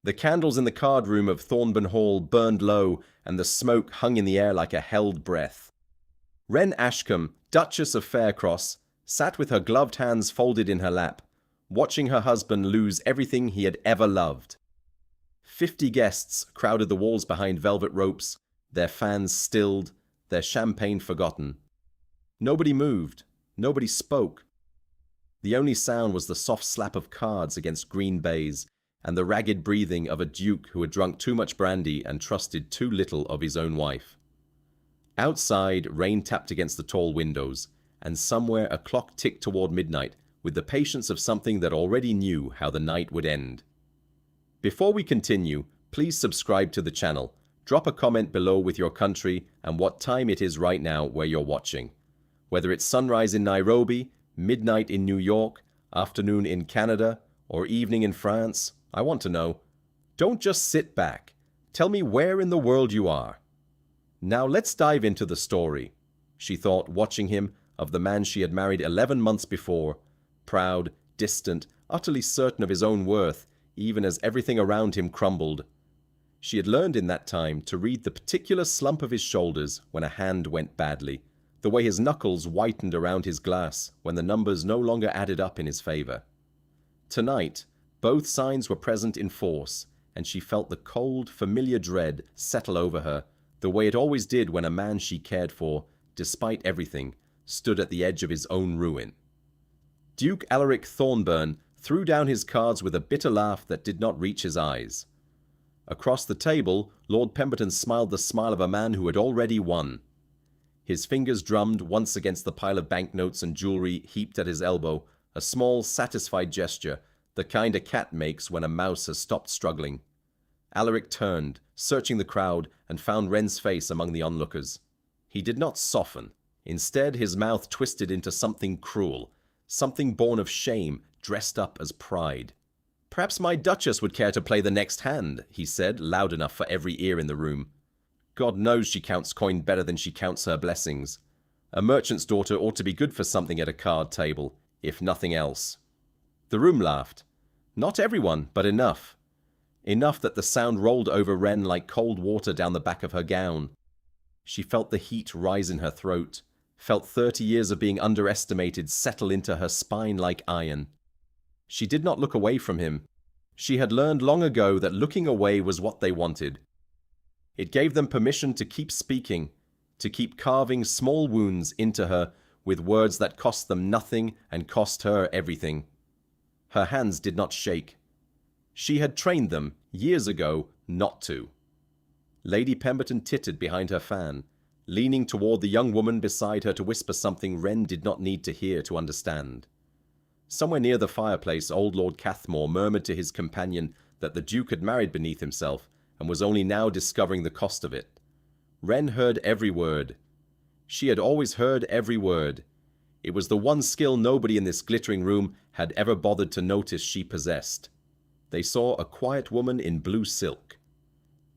The candles in the card room of Thornburn Hall burned low, and the smoke hung in the air like a held breath. Wren Ashcombe, Duchess of Faircross, sat with her gloved hands folded in her lap, watching her husband lose everything he had ever loved. 50 guests crowded the walls behind velvet ropes, their fans stilled, their champagne forgotten. Nobody moved, nobody spoke. The only sound was the soft slap of cards against green baize, and the ragged breathing of a duke who had drunk too much brandy and trusted too little of his own wife. Outside, rain tapped against the tall windows, and somewhere a clock ticked toward midnight with the patience of something that already knew how the night would end. Before we continue, please subscribe to the channel. Drop a comment below with your country and what time it is right now where you're watching. Whether it's sunrise in Nairobi, midnight in New York, afternoon in Canada, or evening in France, I want to know. Don't just sit back. Tell me where in the world you are. Now let's dive into the story, she thought, watching him, of the man she had married 11 months before, proud, distant, utterly certain of his own worth, even as everything around him crumbled. She had learned in that time to read the particular slump of his shoulders when a hand went badly, the way his knuckles whitened around his glass when the numbers no longer added up in his favor. Tonight, both signs were present in force, and she felt the cold, familiar dread settle over her, the way it always did when a man she cared for, despite everything, stood at the edge of his own ruin. Duke Alaric Thornburn threw down his cards with a bitter laugh that did not reach his eyes. Across the table, Lord Pemberton smiled the smile of a man who had already won. His fingers drummed once against the pile of banknotes and jewelry heaped at his elbow, a small, satisfied gesture, the kind a cat makes when a mouse has stopped struggling. Alaric turned, searching the crowd, and found Wren's face among the onlookers. He did not soften. Instead, his mouth twisted into something cruel, something born of shame, dressed up as pride. "Perhaps my Duchess would care to play the next hand," he said, loud enough for every ear in the room. "God knows she counts coin better than she counts her blessings. A merchant's daughter ought to be good for something at a card table, if nothing else." The room laughed. Not everyone, but enough. Enough that the sound rolled over Wren like cold water down the back of her gown. She felt the heat rise in her throat, felt 30 years of being underestimated settle into her spine like iron. She did not look away from him. She had learned long ago that looking away was what they wanted. It gave them permission to keep speaking, to keep carving small wounds into her with words that cost them nothing and cost her everything. Her hands did not shake. She had trained them, years ago, not to. Lady Pemberton tittered behind her fan, leaning toward the young woman beside her to whisper something Wren did not need to hear to understand. Somewhere near the fireplace, old Lord Cathmore murmured to his companion that the Duke had married beneath himself and was only now discovering the cost of it. Wren heard every word. She had always heard every word. It was the one skill nobody in this glittering room had ever bothered to notice she possessed. They saw a quiet woman in blue silk.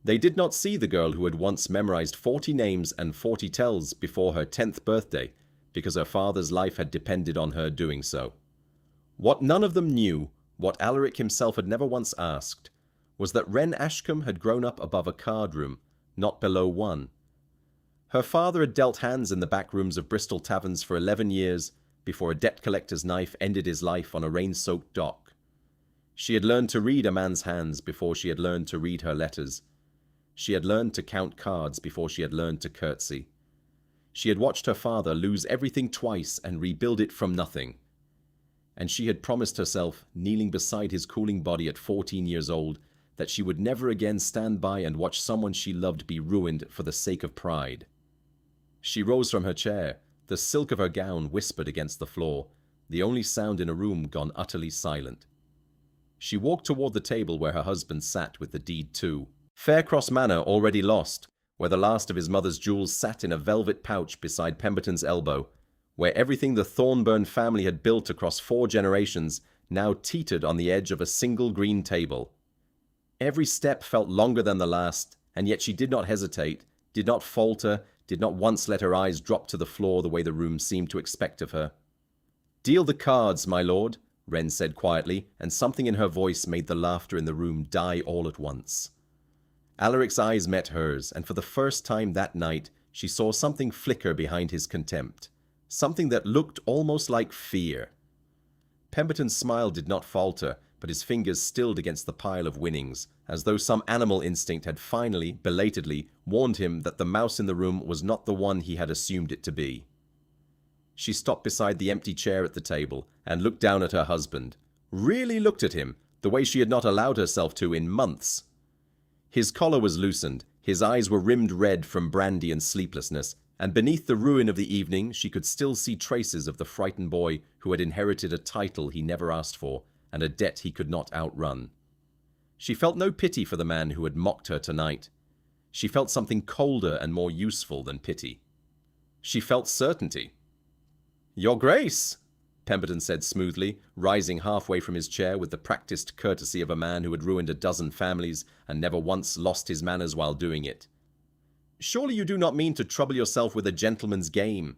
They did not see the girl who had once memorized 40 names and 40 tells before her 10th birthday, because her father's life had depended on her doing so. What none of them knew, what Alaric himself had never once asked, was that Wren Ashcombe had grown up above a card room, not below one. Her father had dealt hands in the back rooms of Bristol taverns for 11 years before a debt collector's knife ended his life on a rain-soaked dock. She had learned to read a man's hands before she had learned to read her letters. She had learned to count cards before she had learned to curtsy. She had watched her father lose everything twice and rebuild it from nothing. And she had promised herself, kneeling beside his cooling body at 14 years old, that she would never again stand by and watch someone she loved be ruined for the sake of pride. She rose from her chair. The silk of her gown whispered against the floor, the only sound in a room gone utterly silent. She walked toward the table where her husband sat with the deed too. Faircross Manor already lost, where the last of his mother's jewels sat in a velvet pouch beside Pemberton's elbow, where everything the Thornburn family had built across 4 generations now teetered on the edge of a single green table. Every step felt longer than the last, and yet she did not hesitate, did not falter, did not once let her eyes drop to the floor the way the room seemed to expect of her. "Deal the cards, my lord," Wren said quietly, and something in her voice made the laughter in the room die all at once. Alaric's eyes met hers, and for the first time that night, she saw something flicker behind his contempt. Something that looked almost like fear. Pemberton's smile did not falter, but his fingers stilled against the pile of winnings, as though some animal instinct had finally, belatedly, warned him that the mouse in the room was not the one he had assumed it to be. She stopped beside the empty chair at the table and looked down at her husband. Really looked at him, the way she had not allowed herself to in months. His collar was loosened, his eyes were rimmed red from brandy and sleeplessness, and beneath the ruin of the evening she could still see traces of the frightened boy who had inherited a title he never asked for and a debt he could not outrun. She felt no pity for the man who had mocked her tonight. She felt something colder and more useful than pity. She felt certainty. "Your Grace," Pemberton said smoothly, rising halfway from his chair with the practiced courtesy of a man who had ruined a dozen families and never once lost his manners while doing it. "Surely you do not mean to trouble yourself with a gentleman's game.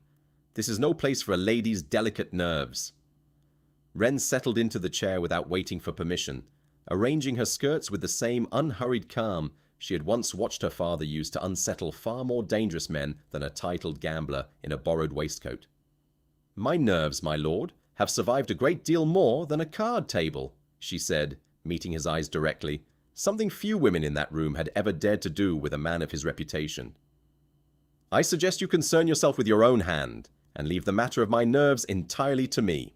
This is no place for a lady's delicate nerves." Wren settled into the chair without waiting for permission, arranging her skirts with the same unhurried calm she had once watched her father use to unsettle far more dangerous men than a titled gambler in a borrowed waistcoat. "My nerves, my lord, have survived a great deal more than a card table," she said, meeting his eyes directly, something few women in that room had ever dared to do with a man of his reputation. "I suggest you concern yourself with your own hand, and leave the matter of my nerves entirely to me."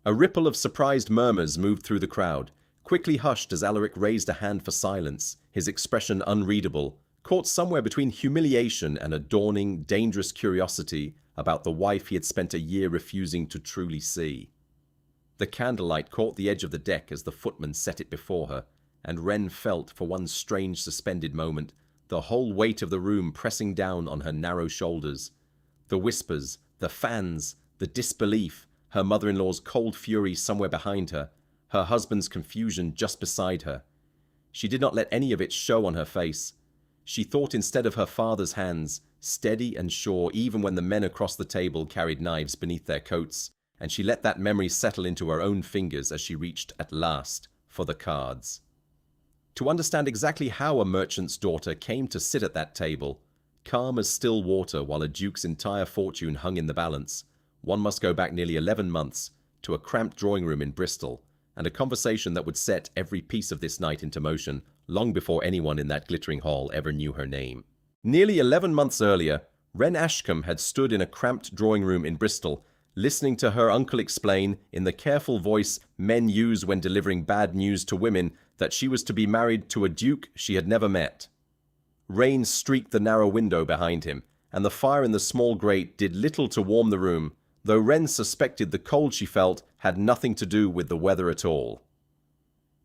A ripple of surprised murmurs moved through the crowd, quickly hushed as Alaric raised a hand for silence, his expression unreadable, caught somewhere between humiliation and a dawning, dangerous curiosity about the wife he had spent a year refusing to truly see. The candlelight caught the edge of the deck as the footman set it before her, and Wren felt, for one strange suspended moment, the whole weight of the room pressing down on her narrow shoulders. The whispers, the fans, the disbelief, her mother-in-law's cold fury somewhere behind her, her husband's confusion just beside her. She did not let any of it show on her face. She thought instead of her father's hands, steady and sure even when the men across the table carried knives beneath their coats, and she let that memory settle into her own fingers as she reached, at last, for the cards. To understand exactly how a merchant's daughter came to sit at that table, calm as still water while a duke's entire fortune hung in the balance, one must go back nearly 11 months to a cramped drawing room in Bristol, and a conversation that would set every piece of this night into motion long before anyone in that glittering hall ever knew her name. Nearly 11 months earlier, Wren Ashcombe had stood in a cramped drawing room in Bristol, listening to her uncle explain, in the careful voice men use when delivering bad news to women, that she was to be married to a duke she had never met. Rain streaked the narrow window behind him, and the fire in the small grate did little to warm the room, though Wren suspected the cold she felt had nothing to do with the weather at all.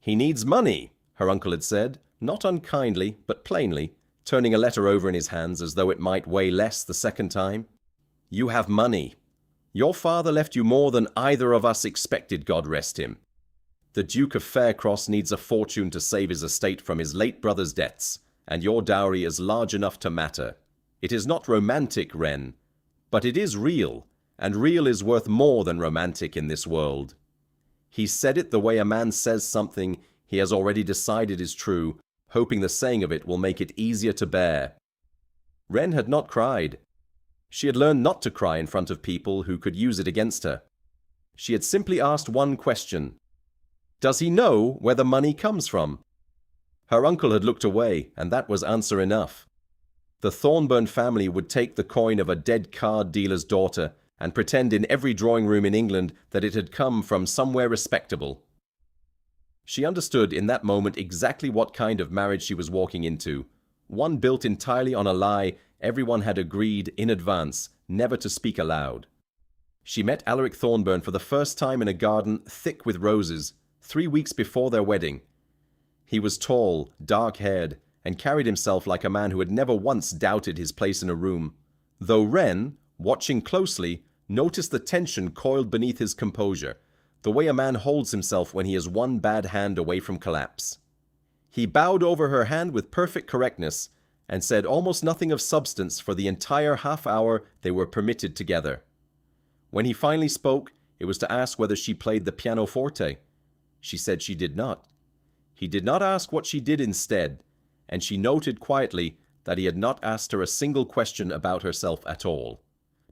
"He needs money," her uncle had said, not unkindly, but plainly, turning a letter over in his hands as though it might weigh less the second time. "You have money. Your father left you more than either of us expected, God rest him. The Duke of Faircross needs a fortune to save his estate from his late brother's debts, and your dowry is large enough to matter. It is not romantic, Wren, but it is real, and real is worth more than romantic in this world." He said it the way a man says something he has already decided is true, hoping the saying of it will make it easier to bear. Wren had not cried. She had learned not to cry in front of people who could use it against her. She had simply asked one question. Does he know where the money comes from? Her uncle had looked away, and that was answer enough. The Thornburn family would take the coin of a dead card dealer's daughter and pretend in every drawing room in England that it had come from somewhere respectable. She understood in that moment exactly what kind of marriage she was walking into, one built entirely on a lie everyone had agreed in advance never to speak aloud. She met Alaric Thornburn for the first time in a garden thick with roses, 3 weeks before their wedding. He was tall, dark-haired, and carried himself like a man who had never once doubted his place in a room, though Wren, watching closely, noticed the tension coiled beneath his composure, the way a man holds himself when he is one bad hand away from collapse. He bowed over her hand with perfect correctness, and said almost nothing of substance for the entire half hour they were permitted together. When he finally spoke, It was to ask whether she played the pianoforte. She said she did not. He did not ask what she did instead, and she noted quietly that he had not asked her a single question about herself at all.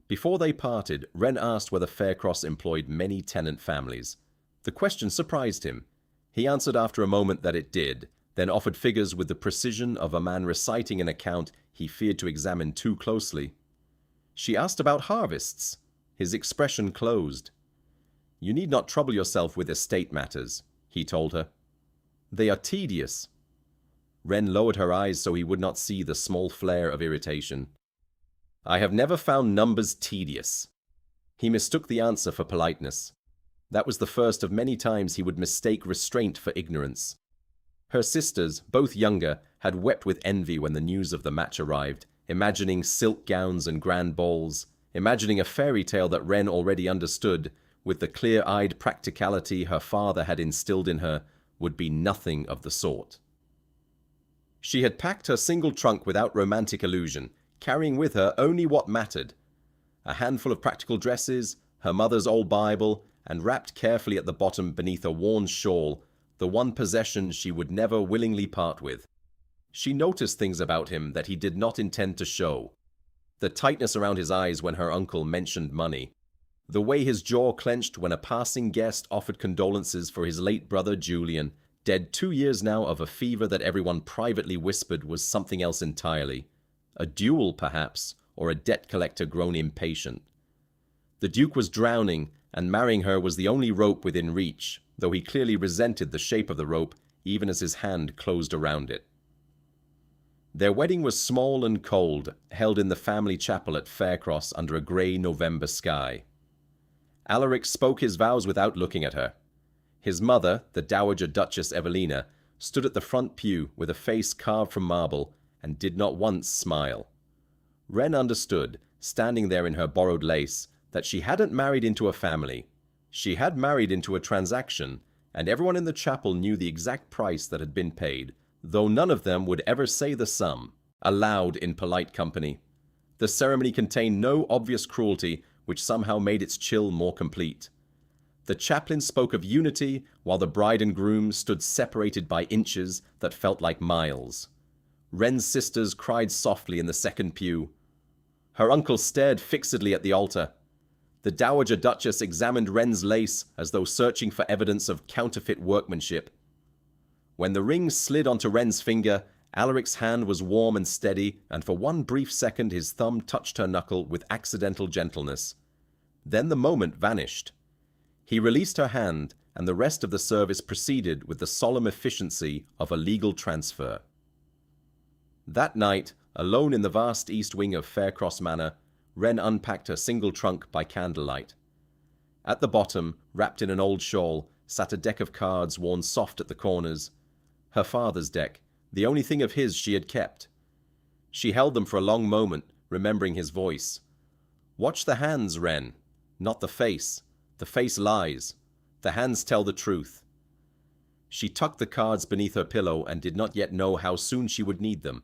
Before they parted, Wren asked whether Faircross employed many tenant families. The question surprised him. He answered after a moment that it did, then offered figures with the precision of a man reciting an account he feared to examine too closely. She asked about harvests. His expression closed. "You need not trouble yourself with estate matters," he told her. "They are tedious." Wren lowered her eyes so he would not see the small flare of irritation. "I have never found numbers tedious." He mistook the answer for politeness. That was the first of many times he would mistake restraint for ignorance. Her sisters, both younger, had wept with envy when the news of the match arrived, imagining silk gowns and grand balls, imagining a fairy tale that Wren already understood, with the clear-eyed practicality her father had instilled in her, would be nothing of the sort. She had packed her single trunk without romantic illusion, carrying with her only what mattered. A handful of practical dresses, her mother's old Bible, and wrapped carefully at the bottom beneath a worn shawl, the one possession she would never willingly part with. She noticed things about him that he did not intend to show. The tightness around his eyes when her uncle mentioned money. The way his jaw clenched when a passing guest offered condolences for his late brother Julian, dead 2 years now of a fever that everyone privately whispered was something else entirely. A duel, perhaps, or a debt collector grown impatient. The Duke was drowning, and marrying her was the only rope within reach, though he clearly resented the shape of the rope, even as his hand closed around it. Their wedding was small and cold, held in the family chapel at Faircross under a grey November sky. Alaric spoke his vows without looking at her. His mother, the Dowager Duchess Evelina, stood at the front pew with a face carved from marble and did not once smile. Wren understood, standing there in her borrowed lace, that she hadn't married into a family. She had married into a transaction, and everyone in the chapel knew the exact price that had been paid, though none of them would ever say the sum, aloud in polite company. The ceremony contained no obvious cruelty, which somehow made its chill more complete. The chaplain spoke of unity, while the bride and groom stood separated by inches that felt like miles. Wren's sisters cried softly in the second pew. Her uncle stared fixedly at the altar. The Dowager Duchess examined Wren's lace as though searching for evidence of counterfeit workmanship. When the ring slid onto Wren's finger, Alaric's hand was warm and steady, and for one brief second his thumb touched her knuckle with accidental gentleness. Then the moment vanished. He released her hand, and the rest of the service proceeded with the solemn efficiency of a legal transfer. That night, alone in the vast east wing of Faircross Manor, Wren unpacked her single trunk by candlelight. At the bottom, wrapped in an old shawl, sat a deck of cards worn soft at the corners. Her father's deck, the only thing of his she had kept. She held them for a long moment, remembering his voice. "Watch the hands, Wren, not the face. The face lies. The hands tell the truth." She tucked the cards beneath her pillow and did not yet know how soon she would need them,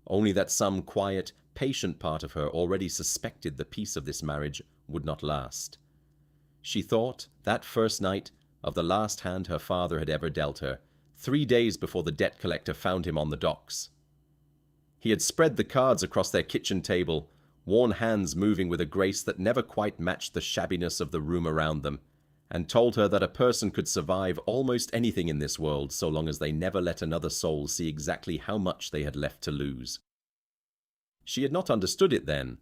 only that some quiet, patient part of her already suspected the peace of this marriage would not last. She thought, that first night, of the last hand her father had ever dealt her, 3 days before the debt collector found him on the docks. He had spread the cards across their kitchen table, worn hands moving with a grace that never quite matched the shabbiness of the room around them, and told her that a person could survive almost anything in this world so long as they never let another soul see exactly how much they had left to lose. She had not understood it then,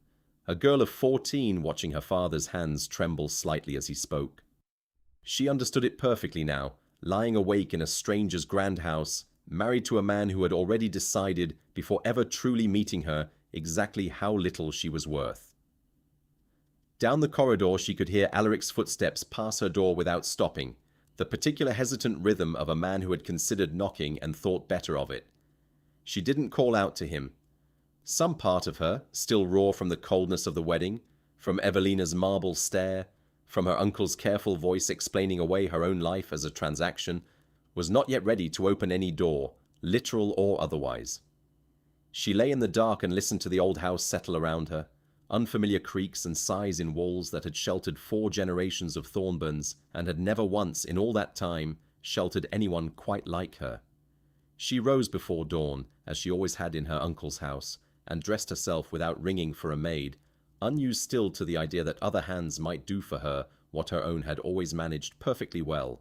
a girl of 14 watching her father's hands tremble slightly as he spoke. She understood it perfectly now, lying awake in a stranger's grand house, married to a man who had already decided, before ever truly meeting her, exactly how little she was worth. Down the corridor she could hear Alaric's footsteps pass her door without stopping, the particular hesitant rhythm of a man who had considered knocking and thought better of it. She didn't call out to him. Some part of her, still raw from the coldness of the wedding, from Evelina's marble stare, from her uncle's careful voice explaining away her own life as a transaction, was not yet ready to open any door, literal or otherwise. She lay in the dark and listened to the old house settle around her, unfamiliar creaks and sighs in walls that had sheltered 4 generations of Thornburns and had never once, in all that time, sheltered anyone quite like her. She rose before dawn, as she always had in her uncle's house, and dressed herself without ringing for a maid, unused still to the idea that other hands might do for her what her own had always managed perfectly well.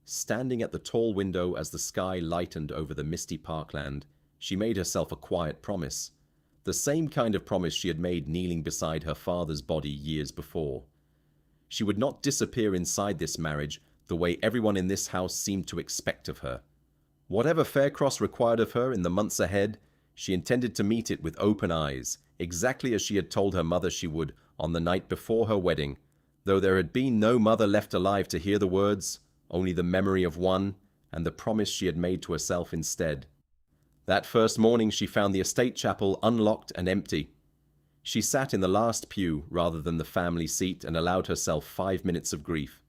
Standing at the tall window as the sky lightened over the misty parkland, she made herself a quiet promise, the same kind of promise she had made kneeling beside her father's body years before. She would not disappear inside this marriage the way everyone in this house seemed to expect of her. Whatever Faircross required of her in the months ahead, she intended to meet it with open eyes, exactly as she had told her mother she would on the night before her wedding, though there had been no mother left alive to hear the words, only the memory of one, and the promise she had made to herself instead. That first morning she found the estate chapel unlocked and empty. She sat in the last pew rather than the family seat and allowed herself 5 minutes of grief.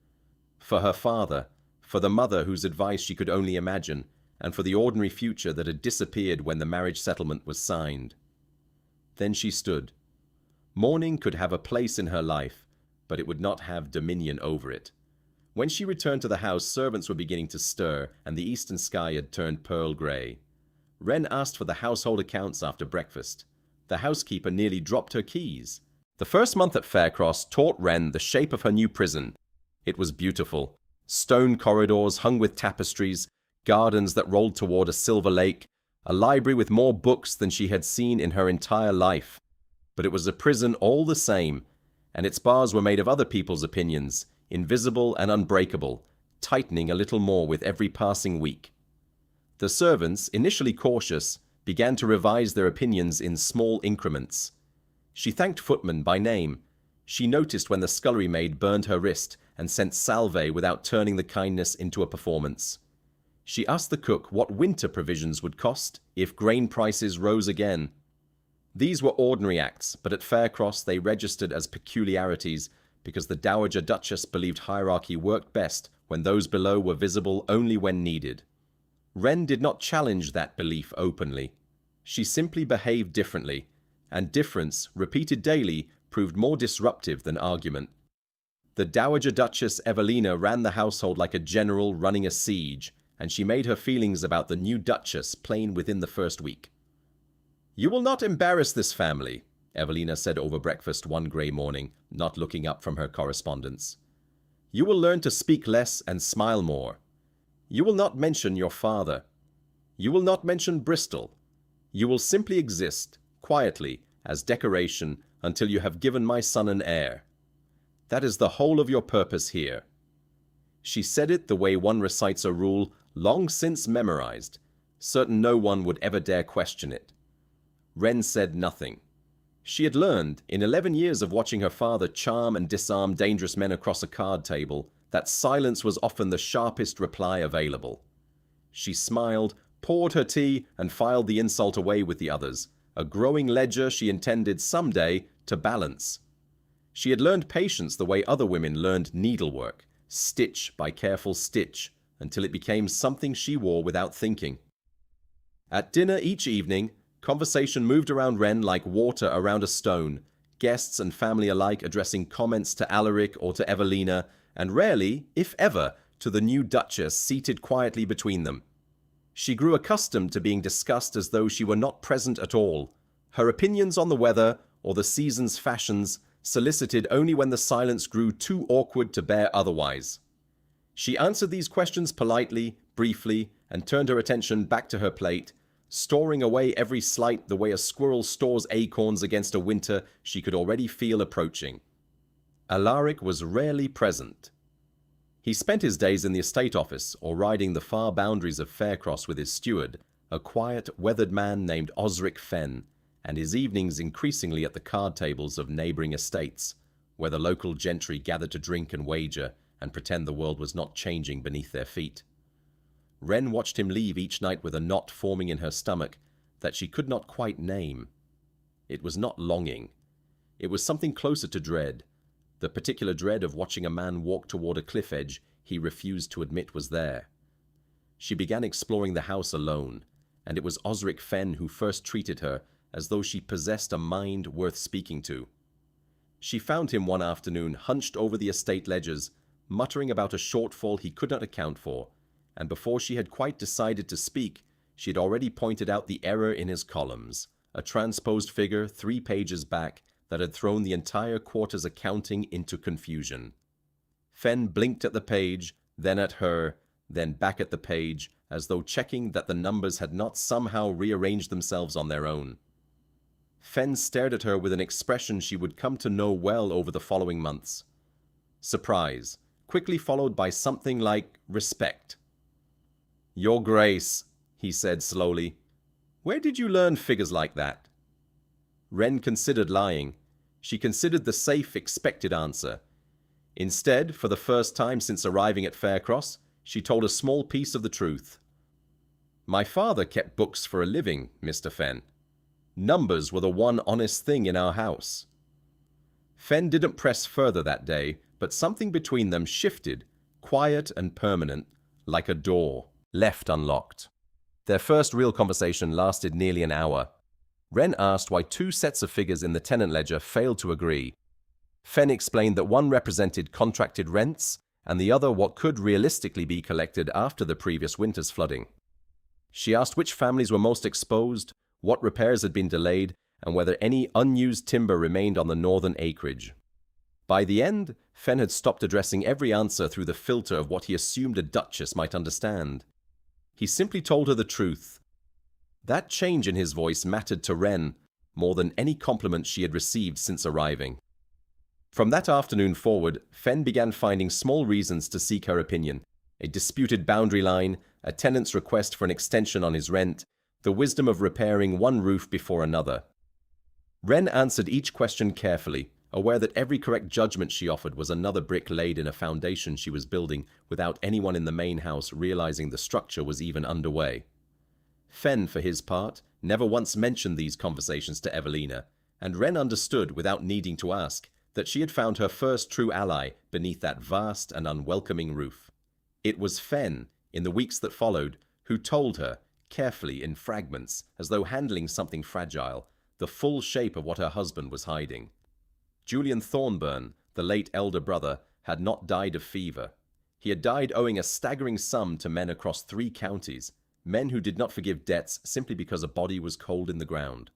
For her father, for the mother whose advice she could only imagine, and for the ordinary future that had disappeared when the marriage settlement was signed. Then she stood. Mourning could have a place in her life, but it would not have dominion over it. When she returned to the house, servants were beginning to stir, and the eastern sky had turned pearl grey. Wren asked for the household accounts after breakfast. The housekeeper nearly dropped her keys. The first month at Faircross taught Wren the shape of her new prison. It was beautiful. Stone corridors hung with tapestries, gardens that rolled toward a silver lake, a library with more books than she had seen in her entire life. But it was a prison all the same, and its bars were made of other people's opinions, invisible and unbreakable, tightening a little more with every passing week. The servants, initially cautious, began to revise their opinions in small increments. She thanked footmen by name. She noticed when the scullery maid burned her wrist and sent salve without turning the kindness into a performance. She asked the cook what winter provisions would cost if grain prices rose again. These were ordinary acts, but at Faircross they registered as peculiarities because the Dowager Duchess believed hierarchy worked best when those below were visible only when needed. Wren did not challenge that belief openly. She simply behaved differently, and difference, repeated daily, proved more disruptive than argument. The Dowager Duchess Evelina ran the household like a general running a siege, and she made her feelings about the new Duchess plain within the first week. "You will not embarrass this family," Evelina said over breakfast one grey morning, not looking up from her correspondence. "You will learn to speak less and smile more. You will not mention your father. You will not mention Bristol. You will simply exist, quietly, as decoration, until you have given my son an heir. That is the whole of your purpose here." She said it the way one recites a rule long since memorized, certain no one would ever dare question it. Wren said nothing. She had learned, in 11 years of watching her father charm and disarm dangerous men across a card table, that silence was often the sharpest reply available. She smiled, poured her tea, and filed the insult away with the others, a growing ledger she intended someday to balance. She had learned patience the way other women learned needlework, stitch by careful stitch, until it became something she wore without thinking. At dinner each evening, conversation moved around Wren like water around a stone, guests and family alike addressing comments to Alaric or to Evelina, and rarely, if ever, to the new Duchess seated quietly between them. She grew accustomed to being discussed as though she were not present at all, her opinions on the weather or the season's fashions solicited only when the silence grew too awkward to bear otherwise. She answered these questions politely, briefly, and turned her attention back to her plate, storing away every slight the way a squirrel stores acorns against a winter she could already feel approaching. Alaric was rarely present. He spent his days in the estate office or riding the far boundaries of Faircross with his steward, a quiet, weathered man named Osric Fenn, and his evenings increasingly at the card tables of neighbouring estates, where the local gentry gathered to drink and wager and pretend the world was not changing beneath their feet. Wren watched him leave each night with a knot forming in her stomach that she could not quite name. It was not longing. It was something closer to dread, the particular dread of watching a man walk toward a cliff edge he refused to admit was there. She began exploring the house alone, and it was Osric Fenn who first treated her as though she possessed a mind worth speaking to. She found him one afternoon hunched over the estate ledgers, muttering about a shortfall he could not account for, and before she had quite decided to speak, she had already pointed out the error in his columns, a transposed figure 3 pages back that had thrown the entire quarter's accounting into confusion. Fenn blinked at the page, then at her, then back at the page, as though checking that the numbers had not somehow rearranged themselves on their own. Fenn stared at her with an expression she would come to know well over the following months. Surprise, quickly followed by something like respect. "Your Grace," he said slowly, "where did you learn figures like that?" Wren considered lying. She considered the safe, expected answer. Instead, for the first time since arriving at Faircross, she told a small piece of the truth. "My father kept books for a living, Mr. Fenn. Numbers were the one honest thing in our house." Fenn didn't press further that day, but something between them shifted, quiet and permanent, like a door, left unlocked. Their first real conversation lasted nearly an hour. Wren asked why 2 sets of figures in the tenant ledger failed to agree. Fenn explained that one represented contracted rents, and the other what could realistically be collected after the previous winter's flooding. She asked which families were most exposed, what repairs had been delayed, and whether any unused timber remained on the northern acreage. By the end, Fenn had stopped addressing every answer through the filter of what he assumed a Duchess might understand. He simply told her the truth. That change in his voice mattered to Wren more than any compliment she had received since arriving. From that afternoon forward, Fenn began finding small reasons to seek her opinion. A disputed boundary line, a tenant's request for an extension on his rent, the wisdom of repairing one roof before another. Wren answered each question carefully, aware that every correct judgment she offered was another brick laid in a foundation she was building without anyone in the main house realizing the structure was even underway. Fenn, for his part, never once mentioned these conversations to Evelina, and Wren understood, without needing to ask, that she had found her first true ally beneath that vast and unwelcoming roof. It was Fenn, in the weeks that followed, who told her, carefully in fragments, as though handling something fragile, the full shape of what her husband was hiding. Julian Thornburn, the late elder brother, had not died of fever. He had died owing a staggering sum to men across 3 counties, men who did not forgive debts simply because a body was cold in the ground.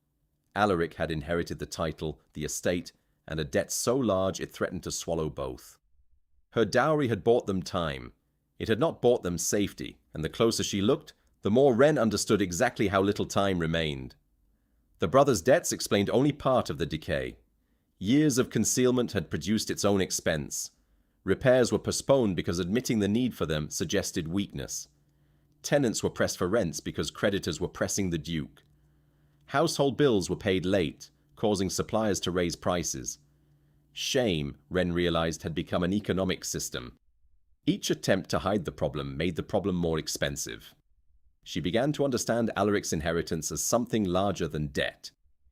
Alaric had inherited the title, the estate, and a debt so large it threatened to swallow both. Her dowry had bought them time. It had not bought them safety, and the closer she looked, the more Wren understood exactly how little time remained. The brothers' debts explained only part of the decay. Years of concealment had produced its own expense. Repairs were postponed because admitting the need for them suggested weakness. Tenants were pressed for rents because creditors were pressing the Duke. Household bills were paid late, causing suppliers to raise prices. Shame, Wren realized, had become an economic system. Each attempt to hide the problem made the problem more expensive. She began to understand Alaric's inheritance as something larger than debt.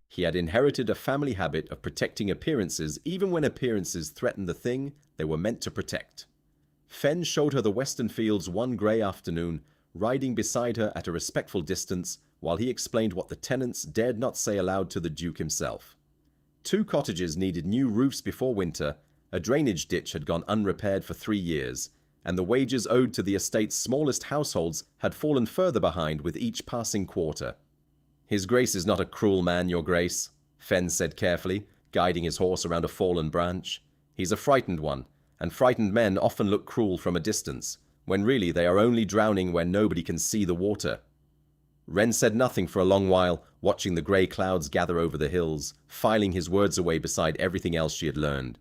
He had inherited a family habit of protecting appearances even when appearances threatened the thing they were meant to protect. Fenn showed her the western fields one grey afternoon, riding beside her at a respectful distance while he explained what the tenants dared not say aloud to the Duke himself. 2 cottages needed new roofs before winter, a drainage ditch had gone unrepaired for 3 years, and the wages owed to the estate's smallest households had fallen further behind with each passing quarter. "His Grace is not a cruel man, Your Grace," Fenn said carefully, guiding his horse around a fallen branch. "He's a frightened one, and frightened men often look cruel from a distance, when really they are only drowning where nobody can see the water." Wren said nothing for a long while, watching the grey clouds gather over the hills, filing his words away beside everything else she had learned.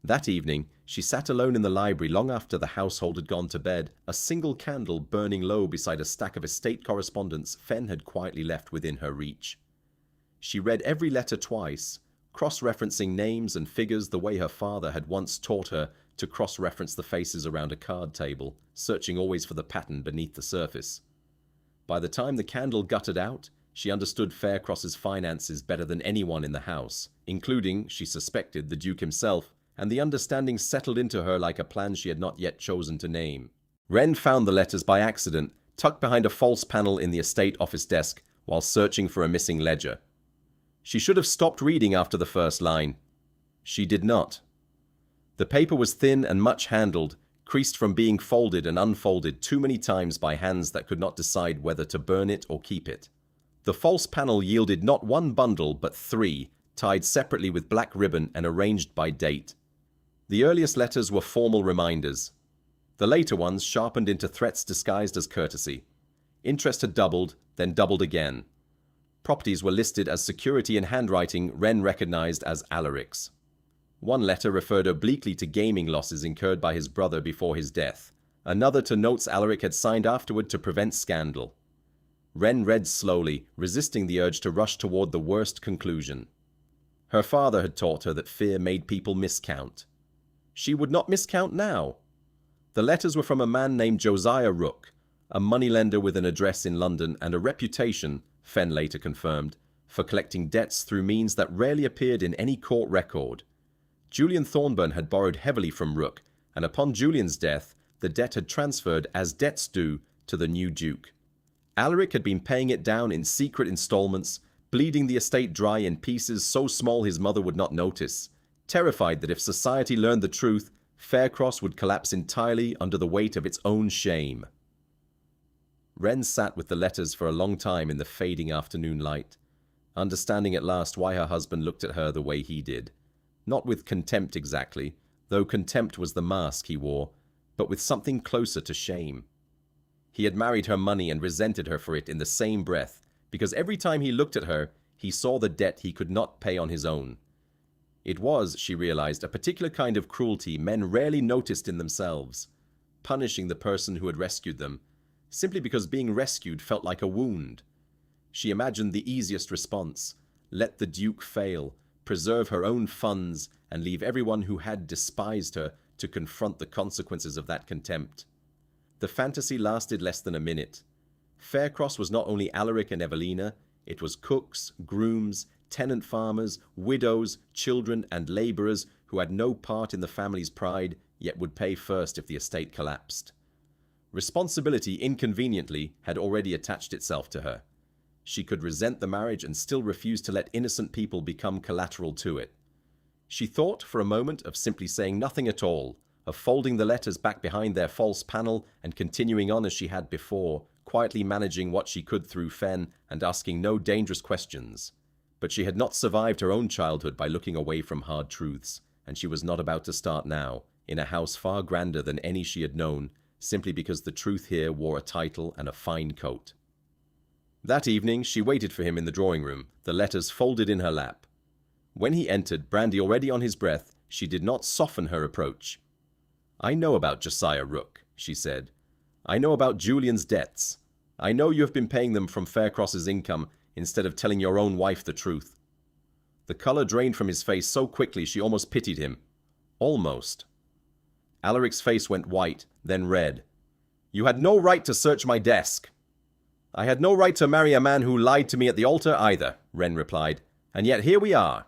That evening, she sat alone in the library long after the household had gone to bed, a single candle burning low beside a stack of estate correspondence Fenn had quietly left within her reach. She read every letter twice, cross-referencing names and figures the way her father had once taught her to cross-reference the faces around a card table, searching always for the pattern beneath the surface. By the time the candle guttered out, she understood Faircross's finances better than anyone in the house, including, she suspected, the Duke himself, and the understanding settled into her like a plan she had not yet chosen to name. Wren found the letters by accident, tucked behind a false panel in the estate office desk, while searching for a missing ledger. She should have stopped reading after the first line. She did not. The paper was thin and much handled, creased from being folded and unfolded too many times by hands that could not decide whether to burn it or keep it. The false panel yielded not one bundle but 3, tied separately with black ribbon and arranged by date. The earliest letters were formal reminders. The later ones sharpened into threats disguised as courtesy. Interest had doubled, then doubled again. Properties were listed as security in handwriting Wren recognized as Alaric's. One letter referred obliquely to gaming losses incurred by his brother before his death, another to notes Alaric had signed afterward to prevent scandal. Wren read slowly, resisting the urge to rush toward the worst conclusion. Her father had taught her that fear made people miscount. She would not miscount now. The letters were from a man named Josiah Rook, a moneylender with an address in London and a reputation, Fenn later confirmed, for collecting debts through means that rarely appeared in any court record. Julian Thornburn had borrowed heavily from Rook, and upon Julian's death, the debt had transferred as debts do to the new Duke. Alaric had been paying it down in secret installments, bleeding the estate dry in pieces so small his mother would not notice, terrified that if society learned the truth, Faircross would collapse entirely under the weight of its own shame. Wren sat with the letters for a long time in the fading afternoon light, understanding at last why her husband looked at her the way he did. Not with contempt exactly, though contempt was the mask he wore, but with something closer to shame. He had married her money and resented her for it in the same breath, because every time he looked at her, he saw the debt he could not pay on his own. It was, she realized, a particular kind of cruelty men rarely noticed in themselves, punishing the person who had rescued them, simply because being rescued felt like a wound. She imagined the easiest response: let the Duke fail, preserve her own funds, and leave everyone who had despised her to confront the consequences of that contempt. The fantasy lasted less than a minute. Faircross was not only Alaric and Evelina, it was cooks, grooms, tenant farmers, widows, children, and labourers who had no part in the family's pride, yet would pay first if the estate collapsed. Responsibility, inconveniently, had already attached itself to her. She could resent the marriage and still refuse to let innocent people become collateral to it. She thought for a moment of simply saying nothing at all, of folding the letters back behind their false panel and continuing on as she had before, quietly managing what she could through Fenn and asking no dangerous questions. But she had not survived her own childhood by looking away from hard truths, and she was not about to start now, in a house far grander than any she had known, simply because the truth here wore a title and a fine coat. That evening she waited for him in the drawing room, the letters folded in her lap. When he entered, brandy already on his breath, she did not soften her approach. "I know about Josiah Rook," she said. "I know about Julian's debts. I know you have been paying them from Faircross's income instead of telling your own wife the truth." The color drained from his face so quickly she almost pitied him. Almost. Alaric's face went white, then red. "You had no right to search my desk." "I had no right to marry a man who lied to me at the altar either," Wren replied, "and yet here we are."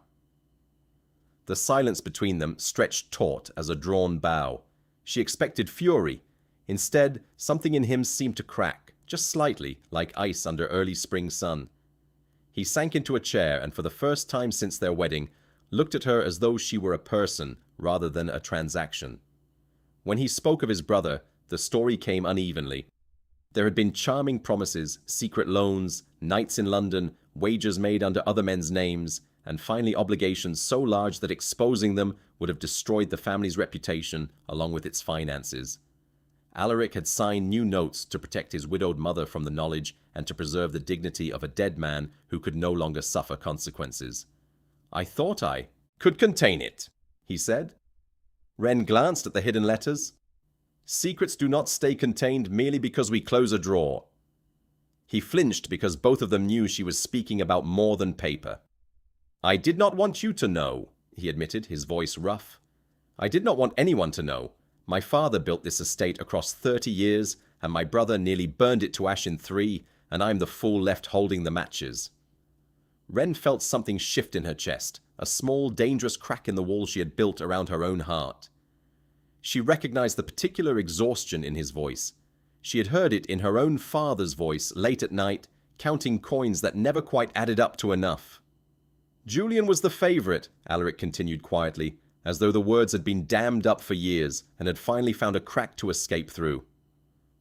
The silence between them stretched taut as a drawn bow. She expected fury. Instead, something in him seemed to crack, just slightly, like ice under early spring sun. He sank into a chair and for the first time since their wedding, looked at her as though she were a person rather than a transaction. When he spoke of his brother, the story came unevenly. There had been charming promises, secret loans, nights in London, wagers made under other men's names, and finally obligations so large that exposing them would have destroyed the family's reputation along with its finances. Alaric had signed new notes to protect his widowed mother from the knowledge and to preserve the dignity of a dead man who could no longer suffer consequences. "I thought I could contain it," he said. Wren glanced at the hidden letters. "Secrets do not stay contained merely because we close a drawer." He flinched because both of them knew she was speaking about more than paper. "I did not want you to know," he admitted, his voice rough. "I did not want anyone to know. My father built this estate across 30 years, and my brother nearly burned it to ash in 3, and I'm the fool left holding the matches." Wren felt something shift in her chest, a small, dangerous crack in the wall she had built around her own heart. She recognized the particular exhaustion in his voice. She had heard it in her own father's voice late at night, counting coins that never quite added up to enough. Julian was the favourite, Alaric continued quietly, as though the words had been dammed up for years and had finally found a crack to escape through.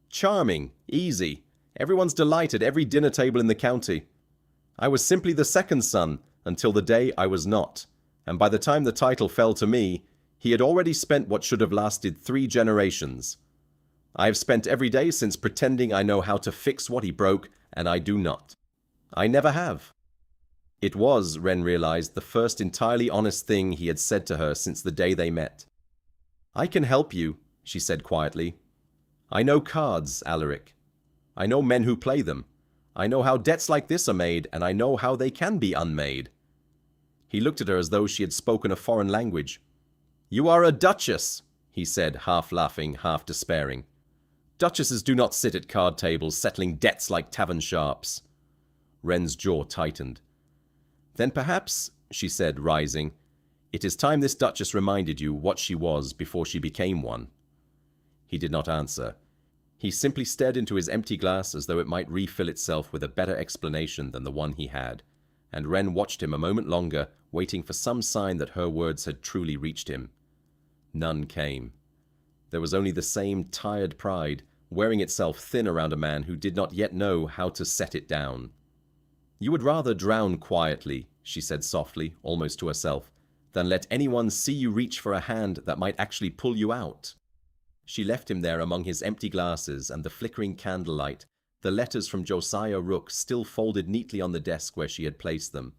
Charming, easy, everyone's delighted, every dinner table in the county. I was simply the second son until the day I was not, and by the time the title fell to me, he had already spent what should have lasted 3 generations. I have spent every day since pretending I know how to fix what he broke, and I do not. I never have. It was, Ren realized, the first entirely honest thing he had said to her since the day they met. I can help you, she said quietly. I know cards, Alaric. I know men who play them. I know how debts like this are made, and I know how they can be unmade. He looked at her as though she had spoken a foreign language. You are a duchess, he said, half laughing, half despairing. Duchesses do not sit at card tables settling debts like tavern sharps. Ren's jaw tightened. Then perhaps, she said, rising, it is time this duchess reminded you what she was before she became one. He did not answer. He simply stared into his empty glass as though it might refill itself with a better explanation than the one he had, and Ren watched him a moment longer, waiting for some sign that her words had truly reached him. None came. There was only the same tired pride, wearing itself thin around a man who did not yet know how to set it down. You would rather drown quietly, she said softly, almost to herself, than let anyone see you reach for a hand that might actually pull you out. She left him there among his empty glasses and the flickering candlelight, the letters from Josiah Rook still folded neatly on the desk where she had placed them.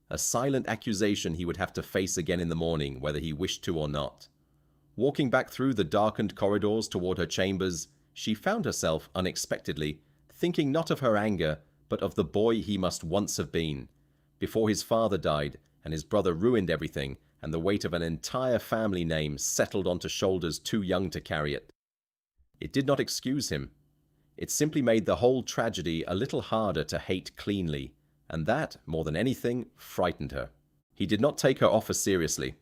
A silent accusation he would have to face again in the morning, whether he wished to or not. Walking back through the darkened corridors toward her chambers, she found herself, unexpectedly, thinking not of her anger, but of the boy he must once have been, before his father died and his brother ruined everything, and the weight of an entire family name settled onto shoulders too young to carry it. It did not excuse him. It simply made the whole tragedy a little harder to hate cleanly, and that, more than anything, frightened her. He did not take her offer seriously.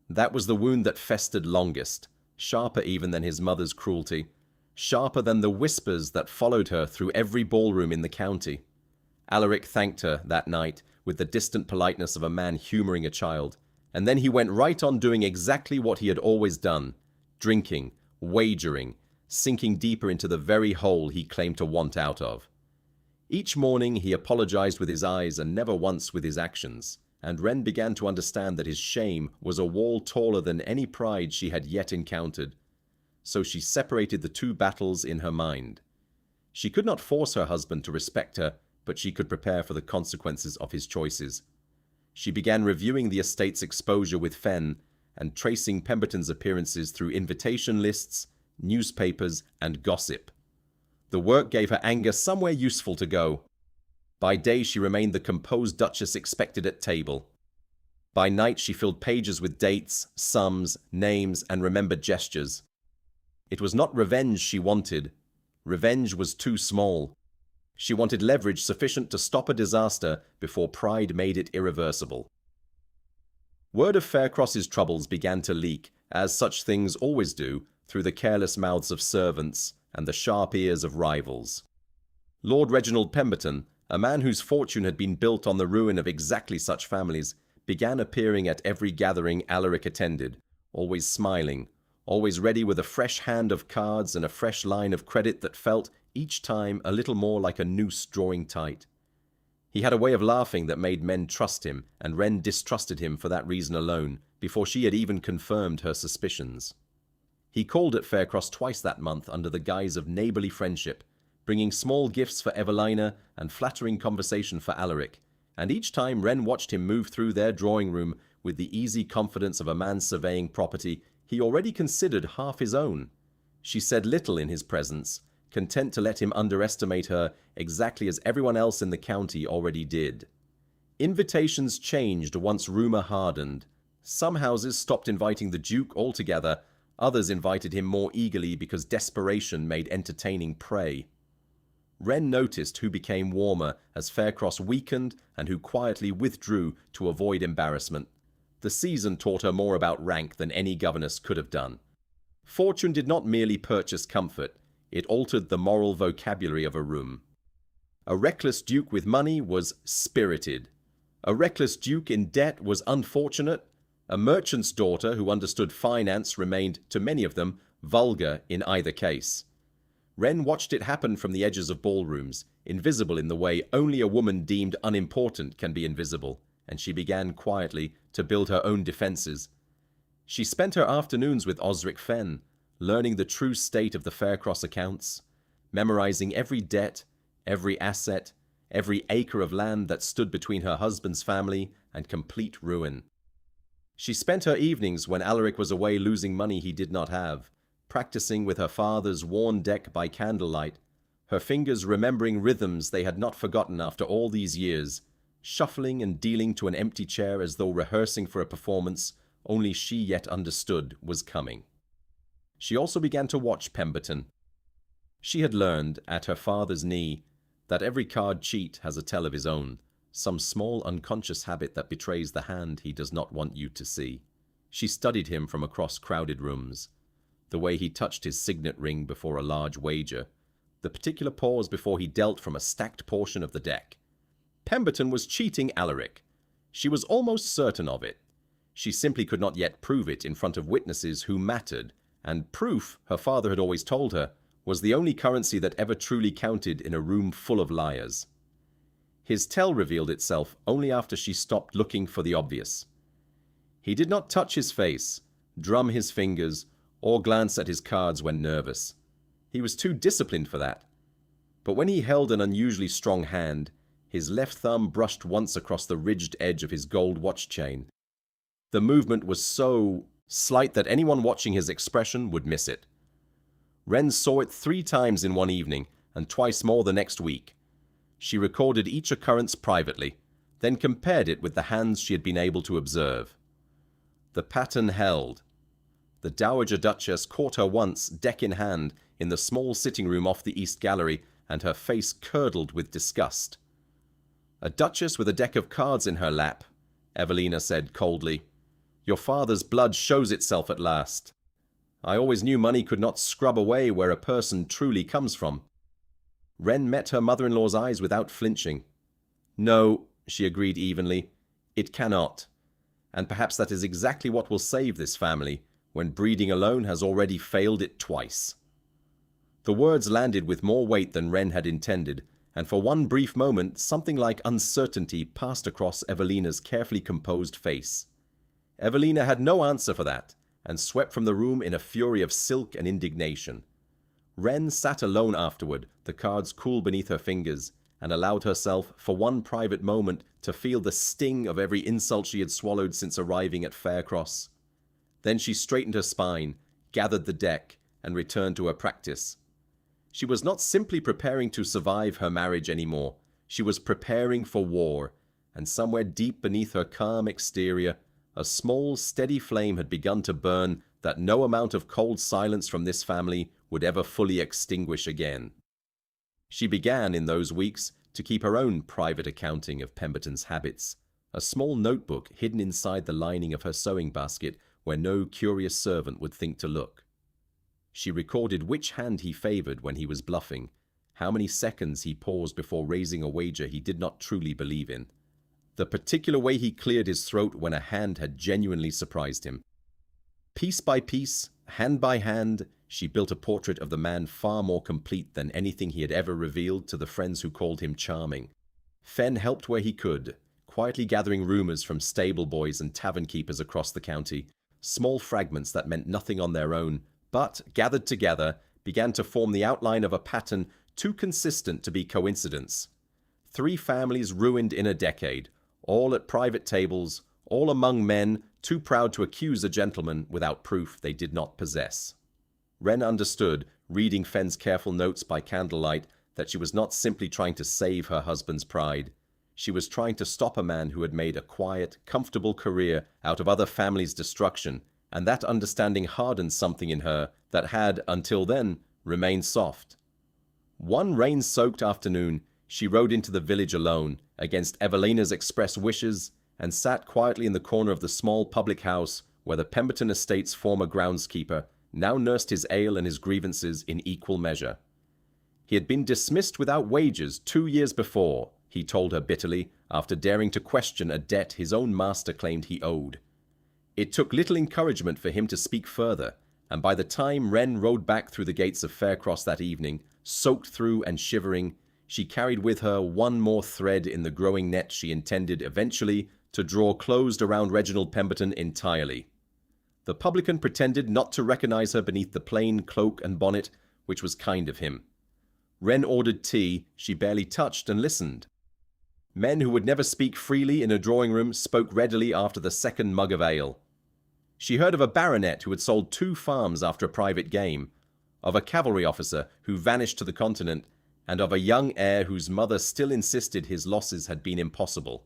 That was the wound that festered longest, sharper even than his mother's cruelty, sharper than the whispers that followed her through every ballroom in the county. Alaric thanked her that night with the distant politeness of a man humoring a child, and then he went right on doing exactly what he had always done, drinking, wagering, sinking deeper into the very hole he claimed to want out of. Each morning he apologized with his eyes and never once with his actions, and Ren began to understand that his shame was a wall taller than any pride she had yet encountered. So she separated the two battles in her mind. She could not force her husband to respect her, but she could prepare for the consequences of his choices. She began reviewing the estate's exposure with Fenn and tracing Pemberton's appearances through invitation lists, newspapers, and gossip. The work gave her anger somewhere useful to go. By day she remained the composed Duchess expected at table. By night she filled pages with dates, sums, names, and remembered gestures. It was not revenge she wanted. Revenge was too small. She wanted leverage sufficient to stop a disaster before pride made it irreversible. Word of Faircross's troubles began to leak, as such things always do, through the careless mouths of servants and the sharp ears of rivals. Lord Reginald Pemberton, a man whose fortune had been built on the ruin of exactly such families, began appearing at every gathering Alaric attended, always smiling, always ready with a fresh hand of cards and a fresh line of credit that felt, each time, a little more like a noose drawing tight. He had a way of laughing that made men trust him, and Ren distrusted him for that reason alone, before she had even confirmed her suspicions. He called at Faircross twice that month under the guise of neighbourly friendship, bringing small gifts for Evelina and flattering conversation for Alaric, and each time Ren watched him move through their drawing room with the easy confidence of a man surveying property he already considered half his own. She said little in his presence, content to let him underestimate her exactly as everyone else in the county already did. Invitations changed once rumour hardened. Some houses stopped inviting the Duke altogether, others invited him more eagerly because desperation made entertaining prey. Ren noticed who became warmer as Faircross weakened and who quietly withdrew to avoid embarrassment. The season taught her more about rank than any governess could have done. Fortune did not merely purchase comfort, it altered the moral vocabulary of a room. A reckless duke with money was spirited. A reckless duke in debt was unfortunate. A merchant's daughter who understood finance remained, to many of them, vulgar in either case. Wren watched it happen from the edges of ballrooms, invisible in the way only a woman deemed unimportant can be invisible, and she began quietly to build her own defenses. She spent her afternoons with Osric Fenn, learning the true state of the Faircross accounts, memorizing every debt, every asset, every acre of land that stood between her husband's family and complete ruin. She spent her evenings when Alaric was away losing money he did not have, practicing with her father's worn deck by candlelight, her fingers remembering rhythms they had not forgotten after all these years, shuffling and dealing to an empty chair as though rehearsing for a performance only she yet understood was coming. She also began to watch Pemberton. She had learned, at her father's knee, that every card cheat has a tell of his own, some small unconscious habit that betrays the hand he does not want you to see. She studied him from across crowded rooms. The way he touched his signet ring before a large wager, the particular pause before he dealt from a stacked portion of the deck. Pemberton was cheating Alaric. She was almost certain of it. She simply could not yet prove it in front of witnesses who mattered, and proof, her father had always told her, was the only currency that ever truly counted in a room full of liars. His tell revealed itself only after she stopped looking for the obvious. He did not touch his face, drum his fingers, or glance at his cards when nervous. He was too disciplined for that. But when he held an unusually strong hand, his left thumb brushed once across the ridged edge of his gold watch chain. The movement was so slight that anyone watching his expression would miss it. Wren saw it 3 times in one evening, and twice more the next week. She recorded each occurrence privately, then compared it with the hands she had been able to observe. The pattern held. The Dowager Duchess caught her once, deck in hand, in the small sitting room off the East Gallery, and her face curdled with disgust. "A duchess with a deck of cards in her lap," Evelina said coldly. "Your father's blood shows itself at last. I always knew money could not scrub away where a person truly comes from." Wren met her mother-in-law's eyes without flinching. "No," she agreed evenly, "it cannot. And perhaps that is exactly what will save this family, when breeding alone has already failed it twice." The words landed with more weight than Wren had intended, and for one brief moment something like uncertainty passed across Evelina's carefully composed face. Evelina had no answer for that, and swept from the room in a fury of silk and indignation. Wren sat alone afterward, the cards cool beneath her fingers, and allowed herself, for one private moment, to feel the sting of every insult she had swallowed since arriving at Faircross. Then she straightened her spine, gathered the deck, and returned to her practice. She was not simply preparing to survive her marriage anymore. She was preparing for war, and somewhere deep beneath her calm exterior, a small, steady flame had begun to burn that no amount of cold silence from this family would ever fully extinguish again. She began, in those weeks, to keep her own private accounting of Pemberton's habits, a small notebook hidden inside the lining of her sewing basket where no curious servant would think to look. She recorded which hand he favored when he was bluffing, how many seconds he paused before raising a wager he did not truly believe in, the particular way he cleared his throat when a hand had genuinely surprised him. Piece by piece, hand by hand, she built a portrait of the man far more complete than anything he had ever revealed to the friends who called him charming. Fenn helped where he could, quietly gathering rumors from stable boys and tavern keepers across the county, small fragments that meant nothing on their own, but, gathered together, began to form the outline of a pattern too consistent to be coincidence. 3 families ruined in a decade, all at private tables, all among men too proud to accuse a gentleman without proof they did not possess. Wren understood, reading Fenn's careful notes by candlelight, that she was not simply trying to save her husband's pride. She was trying to stop a man who had made a quiet, comfortable career out of other families' destruction, and that understanding hardened something in her that had, until then, remained soft. One rain-soaked afternoon, she rode into the village alone, against Evelina's express wishes, and sat quietly in the corner of the small public house where the Pemberton estate's former groundskeeper now nursed his ail and his grievances in equal measure. He had been dismissed without wages 2 years before, he told her bitterly, after daring to question a debt his own master claimed he owed. It took little encouragement for him to speak further, and by the time Wren rode back through the gates of Faircross that evening, soaked through and shivering, she carried with her one more thread in the growing net she intended eventually to draw closed around Reginald Pemberton entirely. The publican pretended not to recognize her beneath the plain cloak and bonnet, which was kind of him. Wren ordered tea she barely touched and listened. Men who would never speak freely in a drawing-room spoke readily after the second mug of ale. She heard of a baronet who had sold 2 farms after a private game, of a cavalry officer who vanished to the continent, and of a young heir whose mother still insisted his losses had been impossible.